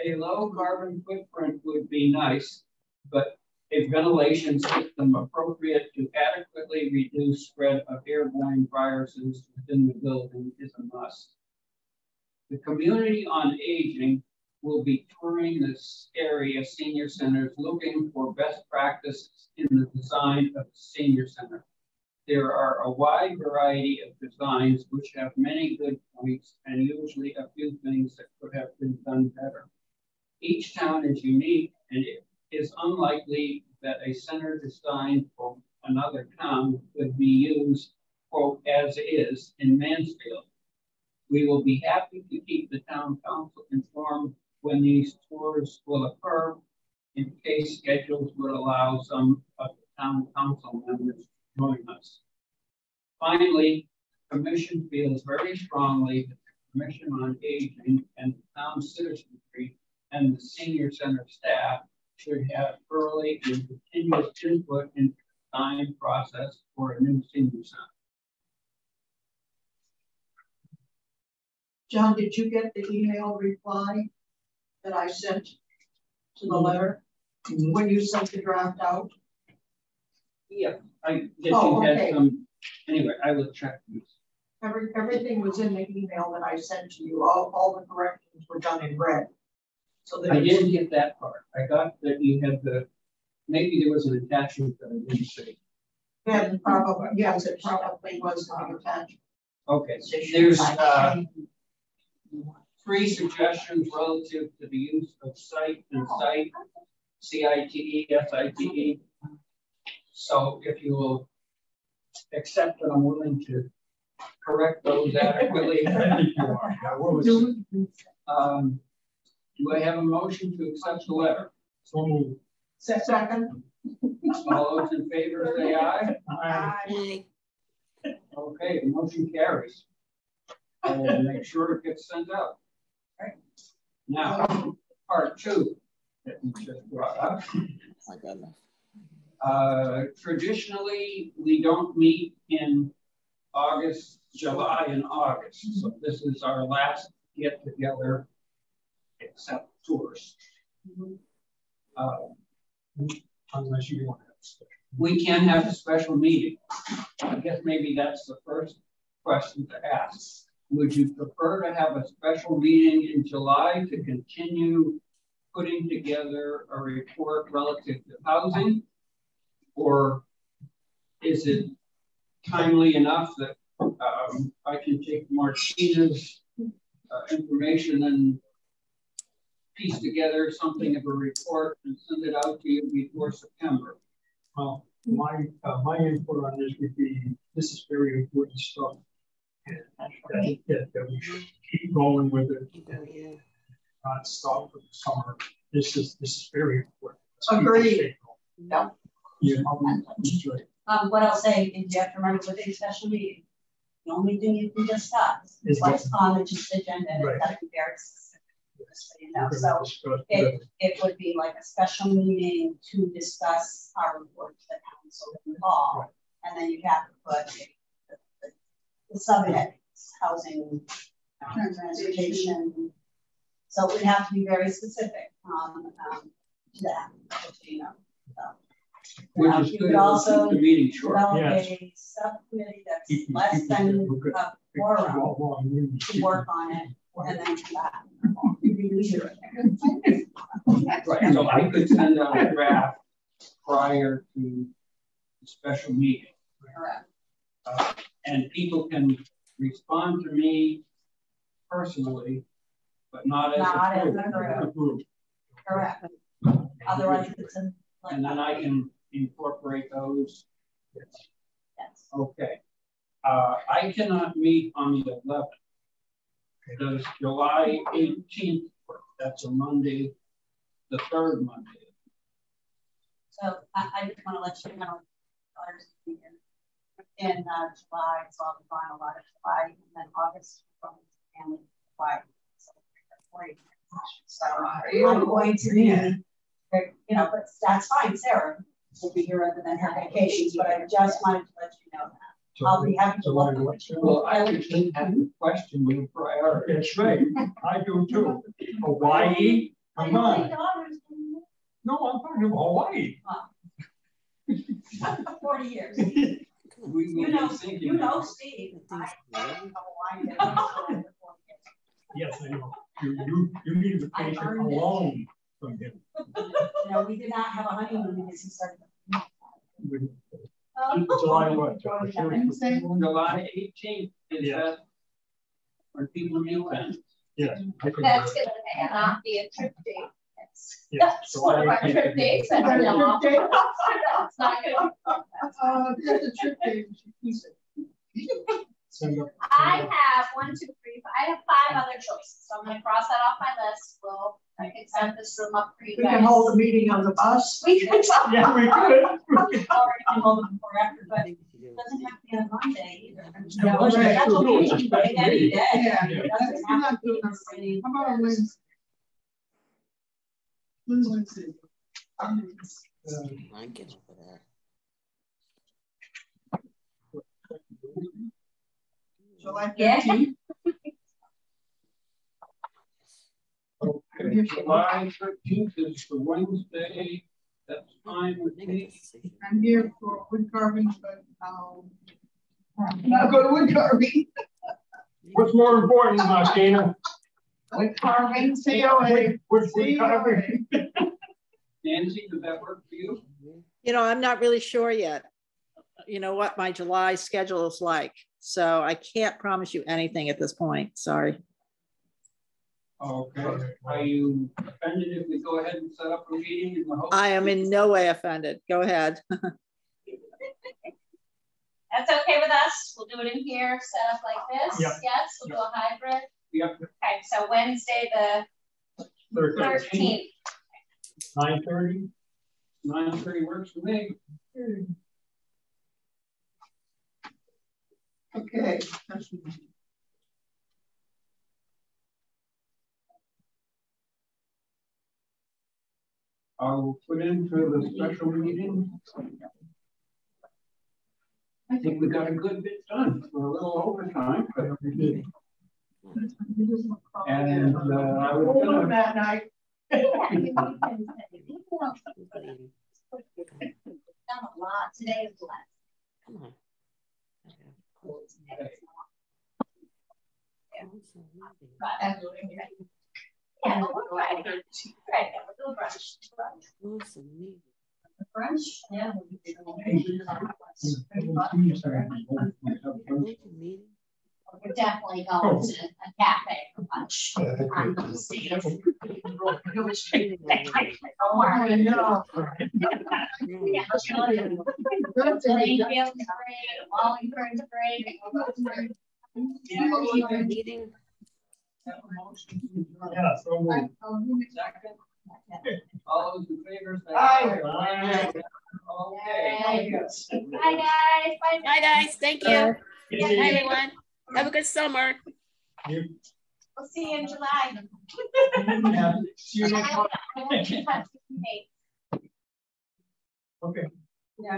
A low carbon footprint would be nice, but a ventilation system appropriate to adequately reduce spread of airborne viruses within the building is a must. The Community on Aging will be touring this area senior centers looking for best practices in the design of the senior center. There are a wide variety of designs which have many good points and usually a few things that could have been done better. Each town is unique, and it is unlikely that a center designed for another town could be used, quote, as is in Mansfield. We will be happy to keep the town council informed when these tours will occur, in case schedules would allow some of the town council members to join us. Finally, the Commission feels very strongly that the Commission on Aging and the town citizenry and the senior center staff should have early and continuous input in the design process for a new senior center. John, did you get the email reply that I sent to the letter when you sent the draft out? Yeah, I guess you had some. Anyway, I will check these. Everything was in the email that I sent to you. All the corrections were done in red. So that I didn't get that part. I got that you had the, maybe there was an attachment that I didn't see. Yeah, probably, yes, it probably was not attached. Okay, there's 3 suggestions relative to the use of site and site, CITE, SITE. So if you will accept that I'm willing to correct those adequately. Do I have a motion to accept the letter? So moved. Second. All those in favor say aye. Aye. Okay, the motion carries. I will make sure it gets sent out. Okay. Now, part 2 that you just brought up. My goodness. Traditionally, we don't meet in August, July, and August. So this is our last get together except tours. Unless you want to have a special. We can have a special meeting. I guess maybe that's the first question to ask. Would you prefer to have a special meeting in July to continue putting together a report relative to housing? Or is it timely enough that I can take Martina's information and piece together something of a report and send it out to you before September? Well, my input on this would be, this is very important stuff. And that we should keep going with it. Not stop for the summer. This is very important. Agreed. Yeah. What I'll say is you have to remember with a special meeting, the only thing you can discuss is what's on the agenda. And it's got to be very specific. Just so you know. So it would be like a special meeting to discuss our report to the council in the fall. And then you have to put the subheadings, housing, transportation. So it would have to be very specific to that, you know. So, which is you good. could also the meeting short. develop a subcommittee that's less than a quorum to work on it, and then come back. Right, so I could send out a draft prior to the special meeting. Correct. And people can respond to me personally, but not as a group. Correct. Otherwise, it's a. And then I can incorporate those. Yes. Okay. I cannot meet on the 11th. Does July 18th work? That's a Monday, the third Monday. So I just want to let you know, in July, so I'll be gone a lot of July, and then August from family July. So I'm going to be. You know, but that's fine. Sarah will be here other than her vacations, but I just wanted to let you know that. So I'll be happy to look. Well, I actually have to question your priority. That's right. I do too. Hawaii? Come on. No, I'm talking about Hawaii. 40 years. You know Steve. Yes, I know. You need a vacation alone. No, we did not have a honeymoon because he started. July what? July 18th is that when people meet then. Yes. That's going to not be a trip date. That's one of our trip dates. That's not going to That's a trip date. I have 1, 2, 3, 4. I have 5 other choices. So I'm going to cross that off my list. I can set this room up for you guys. We can hold a meeting on the bus. We can. Yeah, we could. Or we can hold it before after, but it doesn't have to be on Monday either. Yeah, right. That's okay. You can pick any day. Yeah. It doesn't have to be the same. How about Wednesday? When's Wednesday? I get over that. July 13th? Yeah. Okay, July 13th is the Wednesday. That's fine with me. I'm here for wood carving, but I'll go to wood carving. What's more important, Martina? Wood carving, COA. Wood carving. Nancy, does that work for you? You know, I'm not really sure yet. You know what my July schedule is like. So I can't promise you anything at this point. Sorry. Okay. Are you offended if we go ahead and set up a meeting in the hope? I am in no way offended. Go ahead. That's okay with us. We'll do it in here, set up like this. Yep. Yes, we'll do a hybrid. Yep. Okay, so Wednesday the 13th. 9:30? 9:30 works for me. Okay. I will put in for the special meeting. I think we got a good bit done for a little overtime, but we did. And I was going that night. Done a lot. Today is less. Come on. Yeah, we'll go right. Right, we'll go brunch. Brunch? Yeah. We're definitely going to a cafe for lunch. I'm going to see it. Don't worry. Meeting. Have a motion to adjourn. Yeah, so moved. Second. All those in favor say Aye. aye. Okay. Bye, guys. Bye. Bye, guys. Thank you. Bye. Bye, everyone. Have a good summer. You- We'll see you in July. Yeah, see you next month. I won't touch the date. Okay.